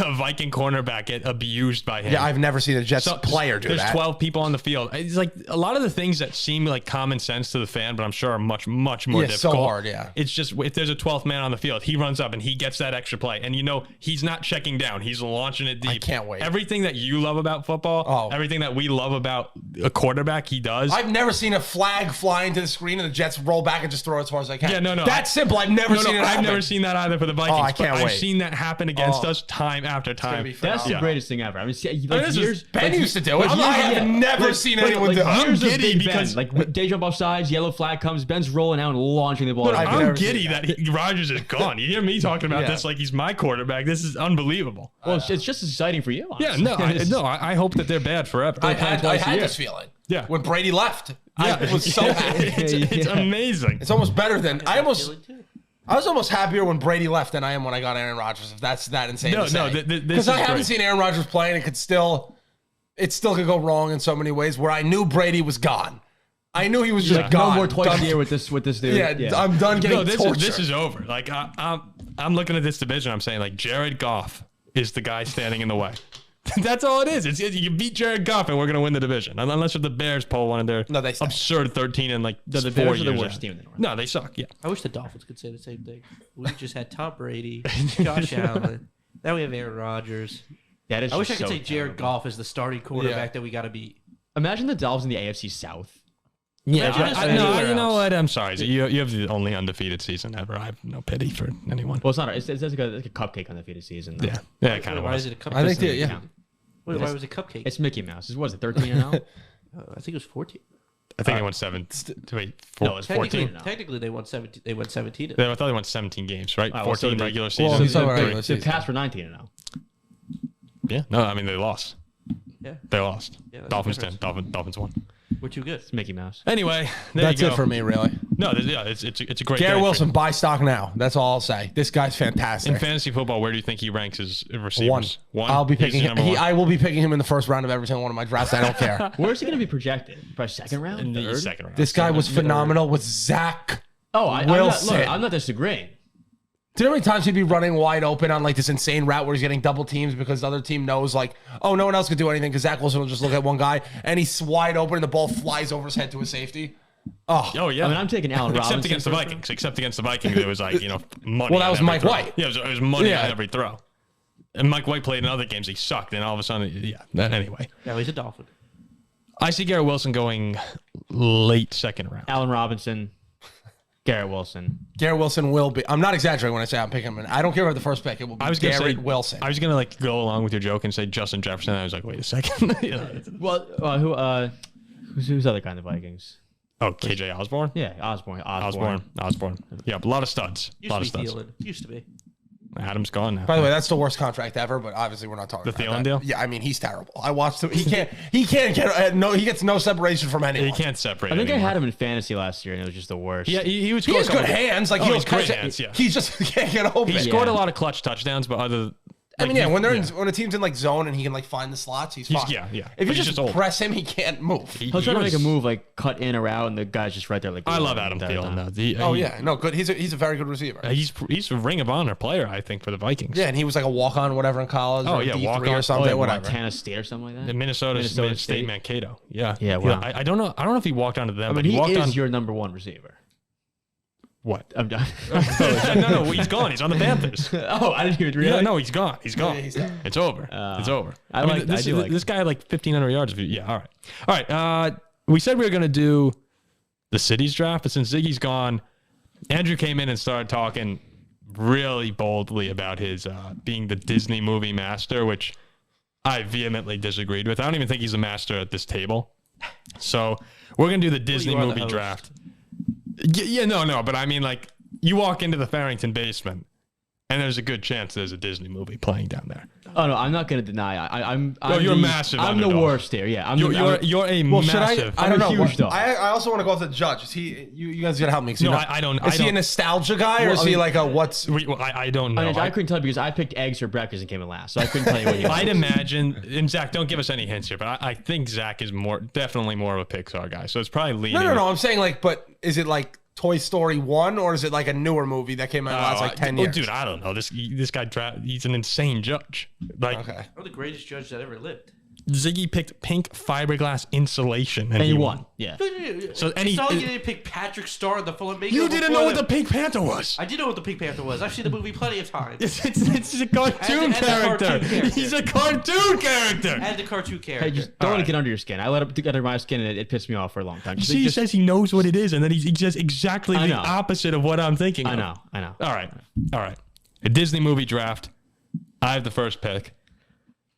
[SPEAKER 1] a Viking cornerback get abused by him?
[SPEAKER 5] Yeah, I've never seen a Jets player do
[SPEAKER 1] there's
[SPEAKER 5] that.
[SPEAKER 1] 12 people on the field. It's like a lot of the things that seem like common sense to the fan, but I'm sure are much more
[SPEAKER 5] Yeah, so
[SPEAKER 1] difficult.
[SPEAKER 5] hard, yeah.
[SPEAKER 1] It's just if there's a 12th man on the field, he runs up and he gets that extra play. And he's not checking down. He's launching it deep.
[SPEAKER 5] I can't wait.
[SPEAKER 1] Everything that you love about football, everything that we love about a quarterback, he does.
[SPEAKER 5] I've never seen a flag fly into the screen and the Jets roll back and just throw it as far as I can.
[SPEAKER 1] Yeah, no.
[SPEAKER 5] That's simple. I've never seen it happen.
[SPEAKER 1] I've never seen that either for the Vikings.
[SPEAKER 5] I can't
[SPEAKER 1] but I've
[SPEAKER 5] wait.
[SPEAKER 1] seen that happen against us time after time.
[SPEAKER 3] That's the greatest thing ever. I mean, see, like
[SPEAKER 1] this is-
[SPEAKER 3] years.
[SPEAKER 5] Ben used to do it.
[SPEAKER 3] like
[SPEAKER 5] I
[SPEAKER 3] years-
[SPEAKER 5] have never seen anyone do it.
[SPEAKER 1] I'm
[SPEAKER 3] years of
[SPEAKER 1] giddy
[SPEAKER 3] Big
[SPEAKER 1] because-
[SPEAKER 3] Ben, like day jump off sides, yellow flag comes, Ben's rolling out and launching the ball.
[SPEAKER 1] Look,
[SPEAKER 5] I've
[SPEAKER 1] I'm
[SPEAKER 5] never
[SPEAKER 1] giddy
[SPEAKER 5] seen
[SPEAKER 1] that Rodgers is gone. You hear me talking about
[SPEAKER 5] Yeah.
[SPEAKER 1] this like he's my quarterback. This is unbelievable.
[SPEAKER 3] Well, it's just as exciting for you.
[SPEAKER 1] Yeah,
[SPEAKER 3] Honestly.
[SPEAKER 1] I hope that they're bad forever.
[SPEAKER 5] I had
[SPEAKER 3] twice a year.
[SPEAKER 5] this feeling.
[SPEAKER 1] Yeah.
[SPEAKER 5] When Brady left.
[SPEAKER 1] Yeah.
[SPEAKER 5] I was so happy.
[SPEAKER 1] It's amazing.
[SPEAKER 5] It's almost better than I was
[SPEAKER 4] Too.
[SPEAKER 5] almost happier when Brady left than I am when I got Aaron Rodgers. If that's that insane
[SPEAKER 1] No,
[SPEAKER 5] to say.
[SPEAKER 1] this
[SPEAKER 5] Because I
[SPEAKER 1] is
[SPEAKER 5] haven't
[SPEAKER 1] great.
[SPEAKER 5] seen Aaron Rodgers play, and it still could go wrong in so many ways. Where I knew Brady was gone. I knew he was just
[SPEAKER 3] Like,
[SPEAKER 5] gone.
[SPEAKER 3] no more twice
[SPEAKER 5] Done.
[SPEAKER 3] a year with this dude.
[SPEAKER 5] Yeah, I'm done getting
[SPEAKER 1] No,
[SPEAKER 5] tortured.
[SPEAKER 1] this is over. Like I'm looking at this division. I'm saying like Jared Goff is the guy standing in the way. That's all it is. You beat Jared Goff and we're gonna win the division. Unless if the Bears pull one of their
[SPEAKER 5] No, they suck.
[SPEAKER 1] absurd 13 and like
[SPEAKER 3] the
[SPEAKER 1] 4
[SPEAKER 3] Bears are
[SPEAKER 1] years
[SPEAKER 3] the worst
[SPEAKER 1] out.
[SPEAKER 3] team in the North.
[SPEAKER 1] No, they suck. Yeah.
[SPEAKER 4] I wish the Dolphins could say the same thing. We just had Tom Brady, Josh Allen. Now we have Aaron Rodgers.
[SPEAKER 3] That is.
[SPEAKER 4] I wish I
[SPEAKER 3] just
[SPEAKER 4] could
[SPEAKER 3] so
[SPEAKER 4] say Jared
[SPEAKER 3] terrible.
[SPEAKER 4] Goff is the starting quarterback that we got to beat.
[SPEAKER 3] Imagine the Dolphins in the AFC South.
[SPEAKER 1] Yeah,
[SPEAKER 4] anywhere
[SPEAKER 1] you know
[SPEAKER 4] else.
[SPEAKER 1] what? I'm sorry. You have the only undefeated season ever. I have no pity for anyone.
[SPEAKER 3] Well, it's not. It's like a cupcake undefeated season. Though.
[SPEAKER 1] Yeah, it kind of
[SPEAKER 4] Why
[SPEAKER 1] was.
[SPEAKER 4] is it a cupcake?
[SPEAKER 5] I think
[SPEAKER 3] Yeah.
[SPEAKER 4] Wait, why was it cupcake?
[SPEAKER 3] It's Mickey Mouse. What was it 13-0?
[SPEAKER 4] I think it was 14.
[SPEAKER 1] I think they won 7. Wait,
[SPEAKER 3] No, it's
[SPEAKER 1] 14.
[SPEAKER 4] Technically, they won 17. They won 17.
[SPEAKER 1] I thought they won 17 games, right?
[SPEAKER 3] Oh,
[SPEAKER 1] 14
[SPEAKER 3] so
[SPEAKER 1] regular
[SPEAKER 5] well,
[SPEAKER 1] season.
[SPEAKER 5] it's all right.
[SPEAKER 3] They
[SPEAKER 5] season.
[SPEAKER 3] passed for 19-0.
[SPEAKER 1] Yeah, no, I mean they lost.
[SPEAKER 4] Yeah,
[SPEAKER 1] They lost.
[SPEAKER 4] Yeah, that's
[SPEAKER 1] Dolphins
[SPEAKER 4] the
[SPEAKER 1] 10. Dolphins won.
[SPEAKER 4] we're too good.
[SPEAKER 3] It's Mickey Mouse.
[SPEAKER 1] Anyway, there
[SPEAKER 5] That's
[SPEAKER 1] you go.
[SPEAKER 5] it for me, really.
[SPEAKER 1] No, it's a great.
[SPEAKER 5] Garrett
[SPEAKER 1] day
[SPEAKER 5] Wilson,
[SPEAKER 1] for-
[SPEAKER 5] buy stock now. That's all I'll say. This guy's fantastic.
[SPEAKER 1] in fantasy football, where do you think he ranks as receivers?
[SPEAKER 5] One. I'll be
[SPEAKER 1] He's
[SPEAKER 5] picking
[SPEAKER 1] the
[SPEAKER 5] him.
[SPEAKER 1] number one?
[SPEAKER 5] I will be picking him in the first round of every single one of my drafts. I don't care.
[SPEAKER 3] Where's he going to be projected? Probably second round?
[SPEAKER 1] in the
[SPEAKER 3] Third?
[SPEAKER 1] second round.
[SPEAKER 5] This guy was phenomenal with Zach. Wilson.
[SPEAKER 3] I'm not disagreeing.
[SPEAKER 5] Do you know how many times he'd be running wide open on like this insane route where he's getting double teams because the other team knows like, oh, no one else could do anything because Zach Wilson will just look at one guy and he's wide open and the ball flies over his head to a safety.
[SPEAKER 1] Oh yeah.
[SPEAKER 3] I mean, I'm taking Allen Robinson.
[SPEAKER 1] Except against the Vikings, it was like money.
[SPEAKER 5] Well, that
[SPEAKER 1] on
[SPEAKER 5] was
[SPEAKER 1] every
[SPEAKER 5] Mike
[SPEAKER 1] throw.
[SPEAKER 5] White.
[SPEAKER 1] Yeah, it was money
[SPEAKER 5] Yeah.
[SPEAKER 1] on every throw. And Mike White played in other games. He sucked, and all of a sudden, anyway,
[SPEAKER 4] Now he's a Dolphin.
[SPEAKER 1] I see Garrett Wilson going late second round.
[SPEAKER 3] Allen Robinson, Garrett Wilson.
[SPEAKER 5] Garrett Wilson will be. I'm not exaggerating when I say I'm picking him. I don't care about the first pick. It will be Garrett Wilson.
[SPEAKER 1] I was gonna like go along with your joke and say Justin Jefferson. I was like, wait a second.
[SPEAKER 3] Well, who's the other guy in the Vikings?
[SPEAKER 1] Oh, KJ Osborne.
[SPEAKER 3] Yeah, Osborne.
[SPEAKER 1] Yeah, a lot of studs. A lot of
[SPEAKER 4] Used to be
[SPEAKER 1] studs.
[SPEAKER 4] Thielen. Used to be.
[SPEAKER 1] Adam's gone now.
[SPEAKER 5] By the way, that's the worst contract ever, but obviously we're not talking
[SPEAKER 1] The
[SPEAKER 5] about
[SPEAKER 1] Thielen
[SPEAKER 5] that.
[SPEAKER 1] deal?
[SPEAKER 5] Yeah, I mean, he's terrible. I watched him. He can't get he gets no separation from anyone.
[SPEAKER 1] He can't separate.
[SPEAKER 3] I think
[SPEAKER 1] anymore.
[SPEAKER 3] I had him in fantasy last year, and it was just the worst.
[SPEAKER 1] Yeah, he was.
[SPEAKER 5] He has good hands. Like
[SPEAKER 1] Oh,
[SPEAKER 5] he'll
[SPEAKER 1] he's great
[SPEAKER 5] catch it.
[SPEAKER 1] hands, yeah.
[SPEAKER 5] He just can't get open.
[SPEAKER 1] He scored a lot of clutch touchdowns, but other.
[SPEAKER 5] I mean, yeah, when a team's in like zone and he can like find the slots, he's fine.
[SPEAKER 1] Yeah.
[SPEAKER 5] If
[SPEAKER 1] But
[SPEAKER 5] you
[SPEAKER 1] he's
[SPEAKER 5] just
[SPEAKER 1] old.
[SPEAKER 5] press him, he can't move.
[SPEAKER 3] He'll try to make a move like cut in or out, and the guy's just right there. Like
[SPEAKER 1] I love Adam Thielen.
[SPEAKER 5] Yeah, no, good. He's a very good receiver.
[SPEAKER 1] He's a Ring of Honor player, I think, for the Vikings.
[SPEAKER 5] Yeah, and he was like a walk-on, whatever in college.
[SPEAKER 1] Oh,
[SPEAKER 5] or
[SPEAKER 1] yeah,
[SPEAKER 5] D3
[SPEAKER 1] walk-on.
[SPEAKER 5] or something,
[SPEAKER 3] whatever.
[SPEAKER 5] whatever.
[SPEAKER 3] Montana State or something like that.
[SPEAKER 1] The Minnesota State Mankato. Yeah.
[SPEAKER 3] Yeah, wow.
[SPEAKER 1] I don't know. I don't know if he walked onto them.
[SPEAKER 3] I mean,
[SPEAKER 1] but
[SPEAKER 3] he
[SPEAKER 1] walked
[SPEAKER 3] is
[SPEAKER 1] on.
[SPEAKER 3] your number one receiver.
[SPEAKER 1] What?
[SPEAKER 3] I'm done.
[SPEAKER 1] no, he's gone. He's on the Panthers.
[SPEAKER 3] Oh, I didn't even
[SPEAKER 1] Yeah,
[SPEAKER 3] realize.
[SPEAKER 1] no, he's gone. He's gone.
[SPEAKER 5] he's done.
[SPEAKER 1] It's over. It's over.
[SPEAKER 3] I
[SPEAKER 1] mean,
[SPEAKER 3] do like
[SPEAKER 1] this guy had like 1,500 yards. Yeah, all right. We said we were going to do the cities draft, but since Ziggy's gone, Andrew came in and started talking really boldly about his being the Disney movie master, which I vehemently disagreed with. I don't even think he's a master at this table. So we're going to do the Disney
[SPEAKER 4] you are the
[SPEAKER 1] movie
[SPEAKER 4] host.
[SPEAKER 1] draft. Yeah, no, but I mean, like, you walk into the Farrington basement, and there's a good chance there's a Disney movie playing down there.
[SPEAKER 3] Oh no, I'm not going to deny. I'm
[SPEAKER 1] you're massive
[SPEAKER 3] I'm the
[SPEAKER 1] underdog.
[SPEAKER 3] worst here. Yeah,
[SPEAKER 1] You're a
[SPEAKER 5] Well, should
[SPEAKER 1] massive.
[SPEAKER 5] I don't
[SPEAKER 3] I'm a
[SPEAKER 5] know.
[SPEAKER 3] huge dog.
[SPEAKER 5] I also want to go with the judge. Is he? You guys gotta help me.
[SPEAKER 1] No, I don't.
[SPEAKER 5] Is he a nostalgia guy or is he like a what's?
[SPEAKER 1] I don't know.
[SPEAKER 3] I couldn't tell you because I picked eggs for breakfast and came in last, so I couldn't tell you what he was.
[SPEAKER 1] I'd imagine, and Zach, don't give us any hints here, but I think Zach is definitely more of a Pixar guy. So it's probably leaning.
[SPEAKER 5] No. I'm saying like, but is it like Toy Story 1 or is it like a newer movie that came out in the last like 10 years?
[SPEAKER 1] Dude, I don't know. This guy, he's an insane judge. Like,
[SPEAKER 5] Okay.
[SPEAKER 4] I'm the greatest judge that ever lived.
[SPEAKER 1] Ziggy picked pink fiberglass insulation,
[SPEAKER 3] and he won. Yeah.
[SPEAKER 1] So
[SPEAKER 4] It's not like you didn't pick Patrick Star in the Flamingo.
[SPEAKER 1] You didn't
[SPEAKER 4] before
[SPEAKER 1] know what
[SPEAKER 4] them.
[SPEAKER 1] the Pink Panther was.
[SPEAKER 4] I did know what the Pink Panther was. I've seen the movie plenty of times.
[SPEAKER 1] It's a cartoon
[SPEAKER 4] And the
[SPEAKER 1] character.
[SPEAKER 4] cartoon character.
[SPEAKER 1] He's a cartoon character.
[SPEAKER 4] And the cartoon character.
[SPEAKER 3] Hey, just don't let it get under your skin. I let it get under my skin, and it pissed me off for a long time.
[SPEAKER 1] You see, he says he knows what it is, and then he says exactly
[SPEAKER 3] I
[SPEAKER 1] the
[SPEAKER 3] know.
[SPEAKER 1] opposite of what I'm thinking.
[SPEAKER 3] I
[SPEAKER 1] of.
[SPEAKER 3] know.
[SPEAKER 1] All right. A Disney movie draft. I have the first pick.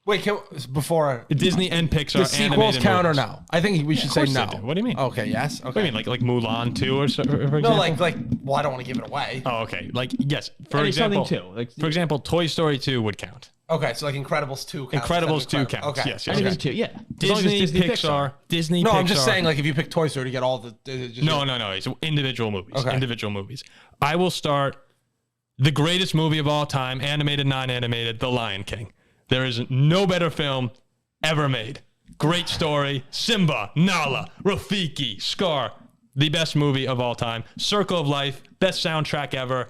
[SPEAKER 5] Wait, before
[SPEAKER 1] Disney and Pixar.
[SPEAKER 5] the sequels
[SPEAKER 1] animated
[SPEAKER 5] count or
[SPEAKER 1] movies.
[SPEAKER 5] no? I think we should
[SPEAKER 1] Of
[SPEAKER 5] say
[SPEAKER 1] course
[SPEAKER 5] no.
[SPEAKER 1] they do. What do you mean?
[SPEAKER 5] Okay, yes. Okay.
[SPEAKER 1] What do you mean, like Mulan 2 or so? For example?
[SPEAKER 5] No, like well, I don't want to give it away.
[SPEAKER 1] Oh, okay. Like yes. For
[SPEAKER 3] Any
[SPEAKER 1] example,
[SPEAKER 3] something too. Like
[SPEAKER 1] for example, Toy Story 2 would count.
[SPEAKER 5] Okay, so like Incredibles 2 counts.
[SPEAKER 1] Incredibles 2
[SPEAKER 5] Incredible-
[SPEAKER 1] counts.
[SPEAKER 5] Okay.
[SPEAKER 1] Yes.
[SPEAKER 3] anything too. Yeah. As long as it's
[SPEAKER 1] Disney, Pixar. Disney.
[SPEAKER 5] No,
[SPEAKER 1] Pixar.
[SPEAKER 5] I'm just saying like if you pick Toy Story to get all the just
[SPEAKER 1] No. It's individual movies.
[SPEAKER 5] Okay.
[SPEAKER 1] Individual movies. I will start the greatest movie of all time, animated, non-animated, The Lion King. There is no better film ever made. Great story. Simba, Nala, Rafiki, Scar. The best movie of all time. Circle of Life. Best soundtrack ever.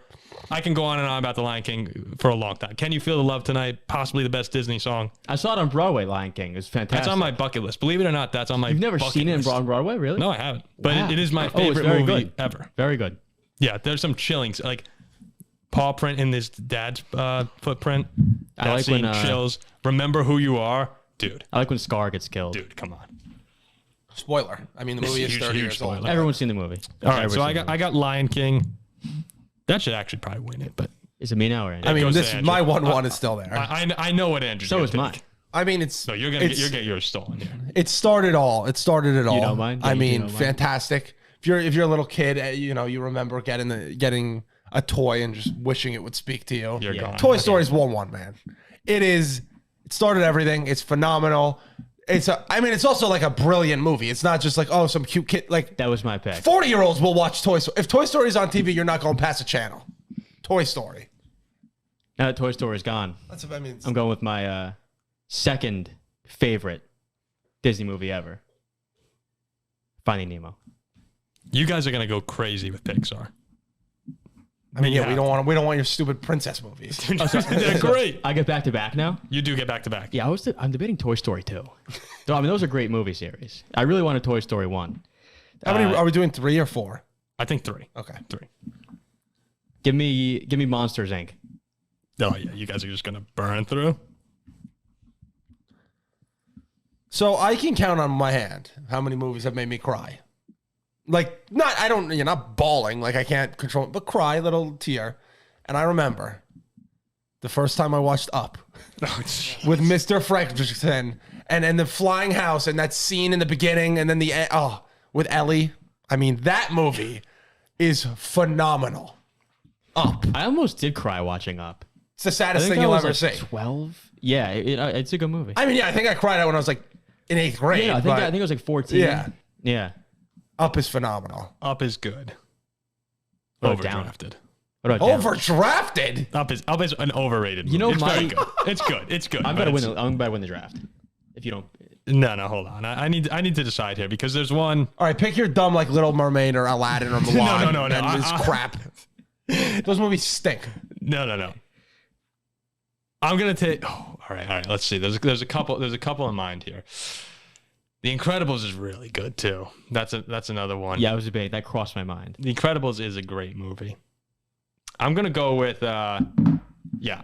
[SPEAKER 1] I can go on and on about The Lion King for a long time. Can You Feel the Love Tonight? Possibly the best Disney song.
[SPEAKER 3] I saw it on Broadway. Lion King. It was fantastic.
[SPEAKER 1] That's on my bucket list. Believe it or not, that's on my
[SPEAKER 3] You've never
[SPEAKER 1] bucket
[SPEAKER 3] seen it
[SPEAKER 1] list.
[SPEAKER 3] on Broadway, really?
[SPEAKER 1] No, I haven't. But
[SPEAKER 3] Wow.
[SPEAKER 1] it is my
[SPEAKER 3] Oh, it's
[SPEAKER 1] favorite
[SPEAKER 3] very
[SPEAKER 1] movie
[SPEAKER 3] good.
[SPEAKER 1] ever.
[SPEAKER 3] Very good.
[SPEAKER 1] Yeah, there's some chilling. Like paw print in this dad's footprint.
[SPEAKER 3] I like
[SPEAKER 1] scene
[SPEAKER 3] when,
[SPEAKER 1] chills. Remember Who You Are. Dude,
[SPEAKER 3] I like when Scar gets killed.
[SPEAKER 1] come on.
[SPEAKER 5] Spoiler. I mean, the movie is
[SPEAKER 1] Huge,
[SPEAKER 5] 30
[SPEAKER 1] huge
[SPEAKER 5] years old.
[SPEAKER 1] spoiler.
[SPEAKER 3] Everyone's seen the movie.
[SPEAKER 1] All right,
[SPEAKER 3] Everyone's
[SPEAKER 1] so
[SPEAKER 3] seen the movie.
[SPEAKER 1] I got Lion King. That should actually probably win it, but
[SPEAKER 3] Is it me now or Andrew?
[SPEAKER 5] I mean,
[SPEAKER 1] goes to
[SPEAKER 5] this
[SPEAKER 1] Andrew.
[SPEAKER 5] my 1-1 is still there.
[SPEAKER 1] I know what Andrew's
[SPEAKER 3] So
[SPEAKER 1] gonna
[SPEAKER 3] is
[SPEAKER 1] pick.
[SPEAKER 3] mine.
[SPEAKER 5] I mean, it's
[SPEAKER 1] So you're gonna get yours stolen here.
[SPEAKER 5] it started all. It started it all.
[SPEAKER 3] know mine? Yeah,
[SPEAKER 5] I
[SPEAKER 3] you do
[SPEAKER 5] mean,
[SPEAKER 3] know mine.
[SPEAKER 5] fantastic. If you're a little kid, you remember getting a toy and just wishing it would speak to you.
[SPEAKER 1] You're
[SPEAKER 3] Yeah.
[SPEAKER 1] gone.
[SPEAKER 5] Toy Story is 1-1, man. It started everything. It's phenomenal. It's also like a brilliant movie. It's not just like, oh, some cute kid. Like
[SPEAKER 3] That was my pick.
[SPEAKER 5] 40-year-olds will watch Toy Story. If Toy Story is on TV, you're not going past a channel. Toy Story.
[SPEAKER 3] Now that Toy Story is gone,
[SPEAKER 5] That's what I mean.
[SPEAKER 3] I'm going with my second favorite Disney movie ever. Finding Nemo.
[SPEAKER 1] You guys are gonna go crazy with Pixar.
[SPEAKER 5] I mean, yeah,
[SPEAKER 1] Yeah.
[SPEAKER 5] we don't want your stupid princess movies.
[SPEAKER 1] They're great.
[SPEAKER 3] I get back to back now.
[SPEAKER 1] You do get back to back.
[SPEAKER 3] Yeah, I'm debating Toy Story 2. So, I mean, those are great movie series. I really wanted Toy Story 1.
[SPEAKER 5] How many are we doing? 3 or 4?
[SPEAKER 1] I think 3.
[SPEAKER 5] Okay.
[SPEAKER 1] 3.
[SPEAKER 3] Give me Monsters Inc.
[SPEAKER 1] Oh yeah, you guys are just gonna burn through.
[SPEAKER 5] So I can count on my hand how many movies have made me cry. Like, you're not bawling, like I can't control it, but cry, little tear. And I remember the first time I watched Up with Mr. Farrington and the flying house and that scene in the beginning and then with Ellie. I mean, that movie is phenomenal. Up.
[SPEAKER 3] I almost did cry watching Up.
[SPEAKER 5] It's the
[SPEAKER 3] I
[SPEAKER 5] saddest
[SPEAKER 3] think
[SPEAKER 5] thing
[SPEAKER 3] I
[SPEAKER 5] you'll
[SPEAKER 3] was
[SPEAKER 5] ever
[SPEAKER 3] like
[SPEAKER 5] see.
[SPEAKER 3] 12. Yeah, it's a good movie.
[SPEAKER 5] I mean, yeah, I think I cried out when I was like in 8th grade.
[SPEAKER 3] Yeah, I think it was like 14.
[SPEAKER 5] Yeah.
[SPEAKER 3] Yeah.
[SPEAKER 5] Up is phenomenal.
[SPEAKER 1] Up is good.
[SPEAKER 3] What about Down?
[SPEAKER 1] Overdrafted.
[SPEAKER 3] What about Down?
[SPEAKER 5] Overdrafted.
[SPEAKER 1] Up is an overrated movie.
[SPEAKER 3] You know,
[SPEAKER 1] it's very good. It's good. It's good.
[SPEAKER 3] I'm
[SPEAKER 1] but
[SPEAKER 3] about to
[SPEAKER 1] it's-
[SPEAKER 3] win the draft. If you don't.
[SPEAKER 1] No, hold on. I need to decide here because there's one.
[SPEAKER 5] All right, pick your dumb like Little Mermaid or Aladdin or Mulan.
[SPEAKER 1] no.
[SPEAKER 5] And this crap. Those movies stink.
[SPEAKER 1] No. I'm gonna take. Oh, all right. Let's see. There's a couple in mind here. The Incredibles is really good too. That's another one.
[SPEAKER 3] Yeah, I was debating. That crossed my mind.
[SPEAKER 1] The Incredibles is a great movie. I'm gonna go with.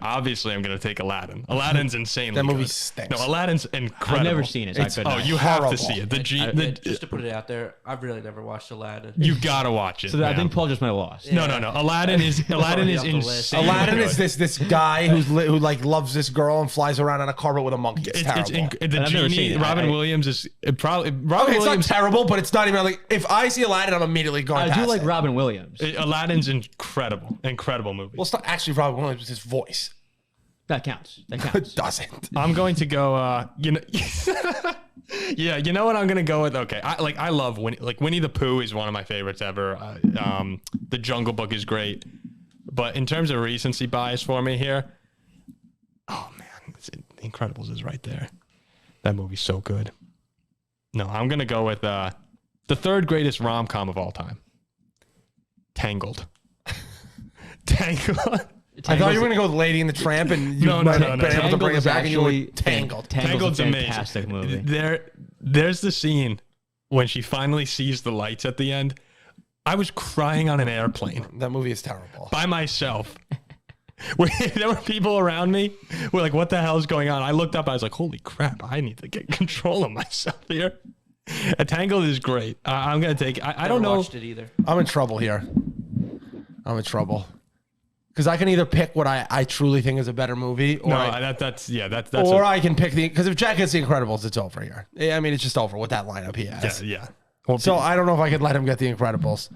[SPEAKER 1] Obviously I'm gonna take Aladdin. Aladdin's insanely
[SPEAKER 5] That movie
[SPEAKER 1] good.
[SPEAKER 5] stinks.
[SPEAKER 1] No, Aladdin's incredible.
[SPEAKER 3] I've never seen it. So I couldn't know.
[SPEAKER 1] You have
[SPEAKER 5] horrible.
[SPEAKER 1] to see it.
[SPEAKER 4] Just to put it out there, I've really never watched Aladdin.
[SPEAKER 1] You gotta watch it.
[SPEAKER 3] So I
[SPEAKER 1] man.
[SPEAKER 3] think Paul just might have lost.
[SPEAKER 1] No. Aladdin is
[SPEAKER 4] Already off the list.
[SPEAKER 1] insane.
[SPEAKER 5] Aladdin
[SPEAKER 1] good.
[SPEAKER 5] is this guy who like loves this girl and flies around on a carpet with a monkey. It's terrible.
[SPEAKER 1] The
[SPEAKER 3] I've never
[SPEAKER 1] genie.
[SPEAKER 3] seen it.
[SPEAKER 1] Robin
[SPEAKER 3] I-
[SPEAKER 1] Williams is probably. Robin
[SPEAKER 5] okay, it's not
[SPEAKER 1] Williams.
[SPEAKER 5] terrible, but it's not even like if I see Aladdin, I'm immediately going
[SPEAKER 3] I
[SPEAKER 5] past
[SPEAKER 3] do like
[SPEAKER 5] it.
[SPEAKER 3] Robin Williams.
[SPEAKER 1] Aladdin's incredible movie.
[SPEAKER 5] Well, it's not actually Robin Williams, it's his voice.
[SPEAKER 3] That counts. That
[SPEAKER 5] It
[SPEAKER 3] counts.
[SPEAKER 5] doesn't.
[SPEAKER 1] I'm going to go. Yeah, you know what I'm gonna go with? Okay, I love Winnie the Pooh is one of my favorites ever. The Jungle Book is great, but in terms of recency bias for me here, oh man, The Incredibles is right there. That movie's so good. No, I'm gonna go with the third greatest rom-com of all time. Tangled. Tangled.
[SPEAKER 5] I thought you were going to go with Lady and the Tramp and you
[SPEAKER 1] No.
[SPEAKER 5] might have been able to
[SPEAKER 3] Tangled
[SPEAKER 5] bring it
[SPEAKER 3] is
[SPEAKER 5] back and you were
[SPEAKER 3] actually
[SPEAKER 5] Tangled.
[SPEAKER 3] Tangled's a
[SPEAKER 1] amazing.
[SPEAKER 3] fantastic movie.
[SPEAKER 1] There's the scene when she finally sees the lights at the end. I was crying on an airplane
[SPEAKER 5] That movie is terrible.
[SPEAKER 1] by myself. There were people around me who were like, what the hell is going on? I looked up. I was like, holy crap. I need to get control of myself here. Tangled is great. I'm going to take I don't know.
[SPEAKER 4] Watched it either.
[SPEAKER 5] I'm in trouble here. I'm in trouble. Because I can either pick what I truly think is a better movie, or
[SPEAKER 1] That's
[SPEAKER 5] or I can pick because if Jack gets The Incredibles, it's over here. I mean, it's just over with that lineup he has.
[SPEAKER 1] yeah. Well,
[SPEAKER 5] So I don't know if I could let him get The Incredibles.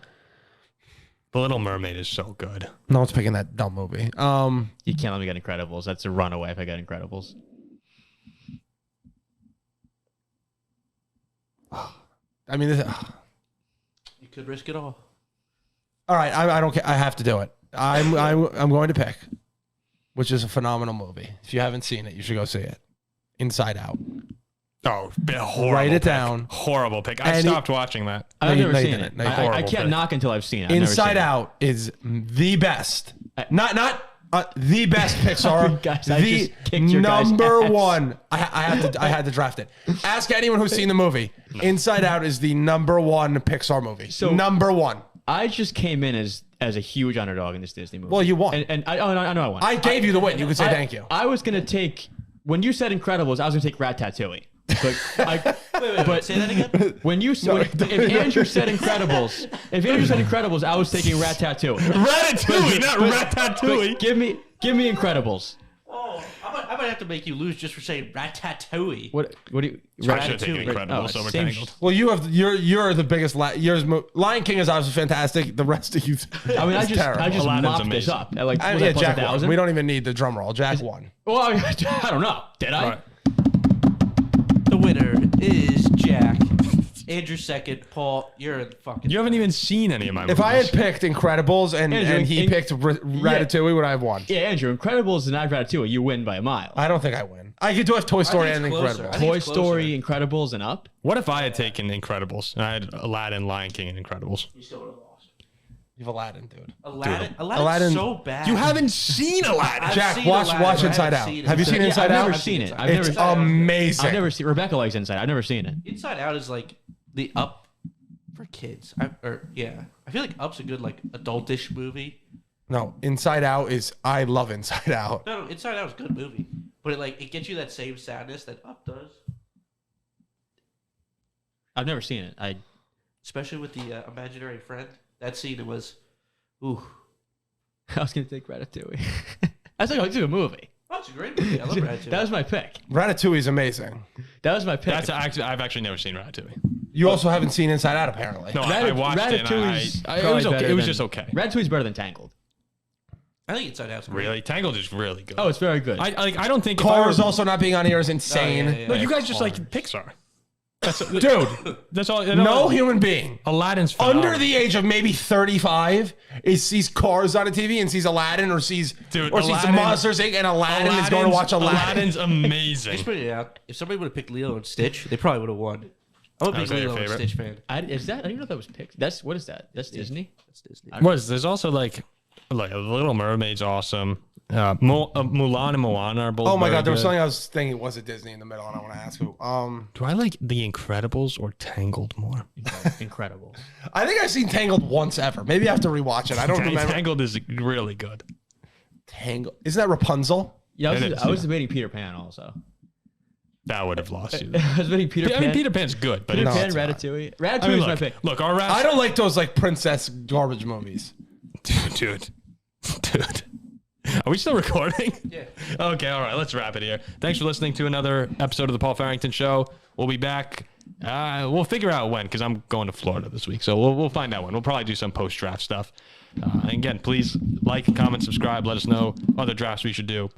[SPEAKER 1] The Little Mermaid is so good.
[SPEAKER 5] No one's picking that dumb movie.
[SPEAKER 3] You can't let me get Incredibles. That's a runaway if I get Incredibles.
[SPEAKER 5] I mean,
[SPEAKER 4] You could risk it all.
[SPEAKER 5] all right. I don't care. I have to do it. I'm going to pick, which is a phenomenal movie. If you haven't seen it, you should go see it. Inside Out.
[SPEAKER 1] Oh, horrible.
[SPEAKER 5] Write it
[SPEAKER 1] pick.
[SPEAKER 5] down.
[SPEAKER 1] Horrible pick. I
[SPEAKER 5] And
[SPEAKER 1] stopped watching that.
[SPEAKER 3] I've
[SPEAKER 5] you-
[SPEAKER 3] never
[SPEAKER 5] you
[SPEAKER 3] seen
[SPEAKER 5] didn't.
[SPEAKER 3] it.
[SPEAKER 5] No, you
[SPEAKER 3] I
[SPEAKER 5] horrible
[SPEAKER 3] can't
[SPEAKER 5] pick.
[SPEAKER 3] knock until I've seen it. I've never
[SPEAKER 5] Inside
[SPEAKER 3] seen it.
[SPEAKER 5] Out is the best. Not the best Pixar.
[SPEAKER 3] Guys, I
[SPEAKER 5] the
[SPEAKER 3] just kicked your guys'
[SPEAKER 5] number
[SPEAKER 3] ass.
[SPEAKER 5] one. I had to draft it. Ask anyone who's seen the movie. Inside Out is the number one Pixar movie.
[SPEAKER 3] So-
[SPEAKER 5] number one.
[SPEAKER 3] I just came in as a huge underdog in this Disney movie.
[SPEAKER 5] Well, you won.
[SPEAKER 3] And I know I won.
[SPEAKER 5] I gave you the win. You could say thank you.
[SPEAKER 3] I was going to take, when you said Incredibles, I was going to take Ratatouille. But
[SPEAKER 4] say that again.
[SPEAKER 3] if Andrew said Incredibles, I was thinking Ratatouille.
[SPEAKER 1] Ratatouille, not Ratatouille.
[SPEAKER 3] Give me Incredibles.
[SPEAKER 4] Oh, I might have to make you lose just for saying Ratatouille.
[SPEAKER 3] What do you?
[SPEAKER 1] I should have taken Incredibles over
[SPEAKER 3] same
[SPEAKER 1] Tangled.
[SPEAKER 5] Well, you're the biggest. Lion King is obviously fantastic. The rest of you,
[SPEAKER 3] I mean, I just
[SPEAKER 1] Aladdin's
[SPEAKER 3] mopped this
[SPEAKER 1] amazing.
[SPEAKER 3] up. At like
[SPEAKER 5] I
[SPEAKER 3] was
[SPEAKER 5] mean,
[SPEAKER 3] that plus
[SPEAKER 5] Jack
[SPEAKER 3] 1,000?
[SPEAKER 5] won. We don't even need the drum roll. Jack won.
[SPEAKER 3] Well, I don't know. Did I?
[SPEAKER 1] All right.
[SPEAKER 4] The winner is Jack. Andrew second. Paul, you're a fucking.
[SPEAKER 1] You haven't even seen any of my movies.
[SPEAKER 5] If I had picked Incredibles and
[SPEAKER 3] Andrew,
[SPEAKER 5] he picked Ratatouille, would I have won?
[SPEAKER 3] Yeah, Andrew. Incredibles and not Ratatouille. You win by a mile.
[SPEAKER 5] I don't think I win. I could do have Toy Story and
[SPEAKER 4] it's closer.
[SPEAKER 5] Incredibles.
[SPEAKER 4] I think
[SPEAKER 3] Toy
[SPEAKER 4] it's
[SPEAKER 3] Story, Incredibles, and up.
[SPEAKER 1] What if I had taken Incredibles and I had Aladdin, Lion King, and Incredibles?
[SPEAKER 4] You still would have lost.
[SPEAKER 5] You've Aladdin, dude.
[SPEAKER 4] Aladdin's
[SPEAKER 5] Aladdin-
[SPEAKER 4] so bad.
[SPEAKER 1] You haven't seen Aladdin.
[SPEAKER 4] I've
[SPEAKER 5] Jack,
[SPEAKER 4] seen
[SPEAKER 5] watch
[SPEAKER 4] Aladdin,
[SPEAKER 5] watch
[SPEAKER 4] but I
[SPEAKER 5] Inside
[SPEAKER 4] haven't
[SPEAKER 5] Out.
[SPEAKER 4] seen it.
[SPEAKER 5] Have you seen
[SPEAKER 3] Yeah,
[SPEAKER 5] Inside
[SPEAKER 3] I've
[SPEAKER 5] Out?
[SPEAKER 3] never seen it. I've
[SPEAKER 5] It's
[SPEAKER 3] never.
[SPEAKER 5] amazing.
[SPEAKER 3] I've never seen. Rebecca likes Inside. I've never seen it.
[SPEAKER 4] Inside Out is like the Up for kids. I feel like Up's a good like adultish movie.
[SPEAKER 5] No, Inside Out is. I love Inside Out.
[SPEAKER 4] No, Inside Out is a good movie, but it gets you that same sadness that Up does,
[SPEAKER 3] I've never seen it.
[SPEAKER 4] especially with the imaginary friend. That scene was, ooh,
[SPEAKER 3] I was gonna take Ratatouille. I was like, it's a movie.
[SPEAKER 4] oh, it's a great movie. I love Ratatouille.
[SPEAKER 3] That was my pick.
[SPEAKER 5] Ratatouille is amazing.
[SPEAKER 3] That was my pick.
[SPEAKER 1] I've actually never seen Ratatouille.
[SPEAKER 5] You also haven't seen Inside Out, apparently.
[SPEAKER 1] No, I watched it. And
[SPEAKER 3] Ratatouille's
[SPEAKER 1] it was
[SPEAKER 3] probably
[SPEAKER 1] okay.
[SPEAKER 3] better
[SPEAKER 1] It was
[SPEAKER 3] than-
[SPEAKER 1] just okay.
[SPEAKER 3] Ratatouille's better than Tangled.
[SPEAKER 4] I think Inside Out's great.
[SPEAKER 1] Really, Tangled is really good.
[SPEAKER 3] Oh, it's very good.
[SPEAKER 1] I don't think if I
[SPEAKER 5] Cars
[SPEAKER 1] were-
[SPEAKER 5] also not being on here is insane.
[SPEAKER 4] yeah.
[SPEAKER 1] No, you guys just like Pixar.
[SPEAKER 5] Dude,
[SPEAKER 1] That's all.
[SPEAKER 5] no human being
[SPEAKER 1] Aladdin's phenomenal.
[SPEAKER 5] under the age of maybe 35 sees Cars on a TV and sees Aladdin or sees sees
[SPEAKER 1] Aladdin-
[SPEAKER 5] Monsters Inc. and Aladdin is going to watch Aladdin.
[SPEAKER 1] Aladdin's amazing.
[SPEAKER 4] Just put it out. If somebody would have picked Lilo and Stitch, they probably would have won. I'm a big
[SPEAKER 1] Was that your
[SPEAKER 4] Lilo and
[SPEAKER 1] favorite?
[SPEAKER 4] Stitch fan.
[SPEAKER 3] I didn't even know that was picked. What is that? That's Disney.
[SPEAKER 4] That's Disney.
[SPEAKER 1] There's also like The Little Mermaid's awesome. Mulan and Moana are both.
[SPEAKER 5] Oh my
[SPEAKER 1] very
[SPEAKER 5] God, there was
[SPEAKER 1] good.
[SPEAKER 5] something I was thinking was it Disney in the middle, and I want to ask who.
[SPEAKER 1] Do I like The Incredibles or Tangled more?
[SPEAKER 3] Incredible.
[SPEAKER 5] I think I've seen Tangled once ever. Maybe I have to rewatch it. I don't remember.
[SPEAKER 1] Tangled is really good.
[SPEAKER 5] Tangled. Isn't that Rapunzel?
[SPEAKER 3] Yeah,
[SPEAKER 1] It is,
[SPEAKER 3] I was
[SPEAKER 1] yeah.
[SPEAKER 3] debating Peter Pan also.
[SPEAKER 1] That would have lost you.
[SPEAKER 3] I was debating Peter
[SPEAKER 1] I
[SPEAKER 3] Pan.
[SPEAKER 1] mean, Peter Pan's good, but
[SPEAKER 3] Peter
[SPEAKER 1] it's,
[SPEAKER 3] Pan,
[SPEAKER 5] it's not.
[SPEAKER 3] Ratatouille.
[SPEAKER 1] I
[SPEAKER 3] Ratatouille
[SPEAKER 1] mean,
[SPEAKER 3] is my pick.
[SPEAKER 1] look, our
[SPEAKER 5] I don't like those like princess garbage movies.
[SPEAKER 1] dude. Are we still recording?
[SPEAKER 4] Yeah.
[SPEAKER 1] Okay, all right, let's wrap it here. Thanks for listening to another episode of the Paul Farrington Show. We'll be back. We'll figure out when, because I'm going to Florida this week, so we'll find out when. We'll probably do some post-draft stuff. And again, please like, comment, subscribe. Let us know other drafts we should do.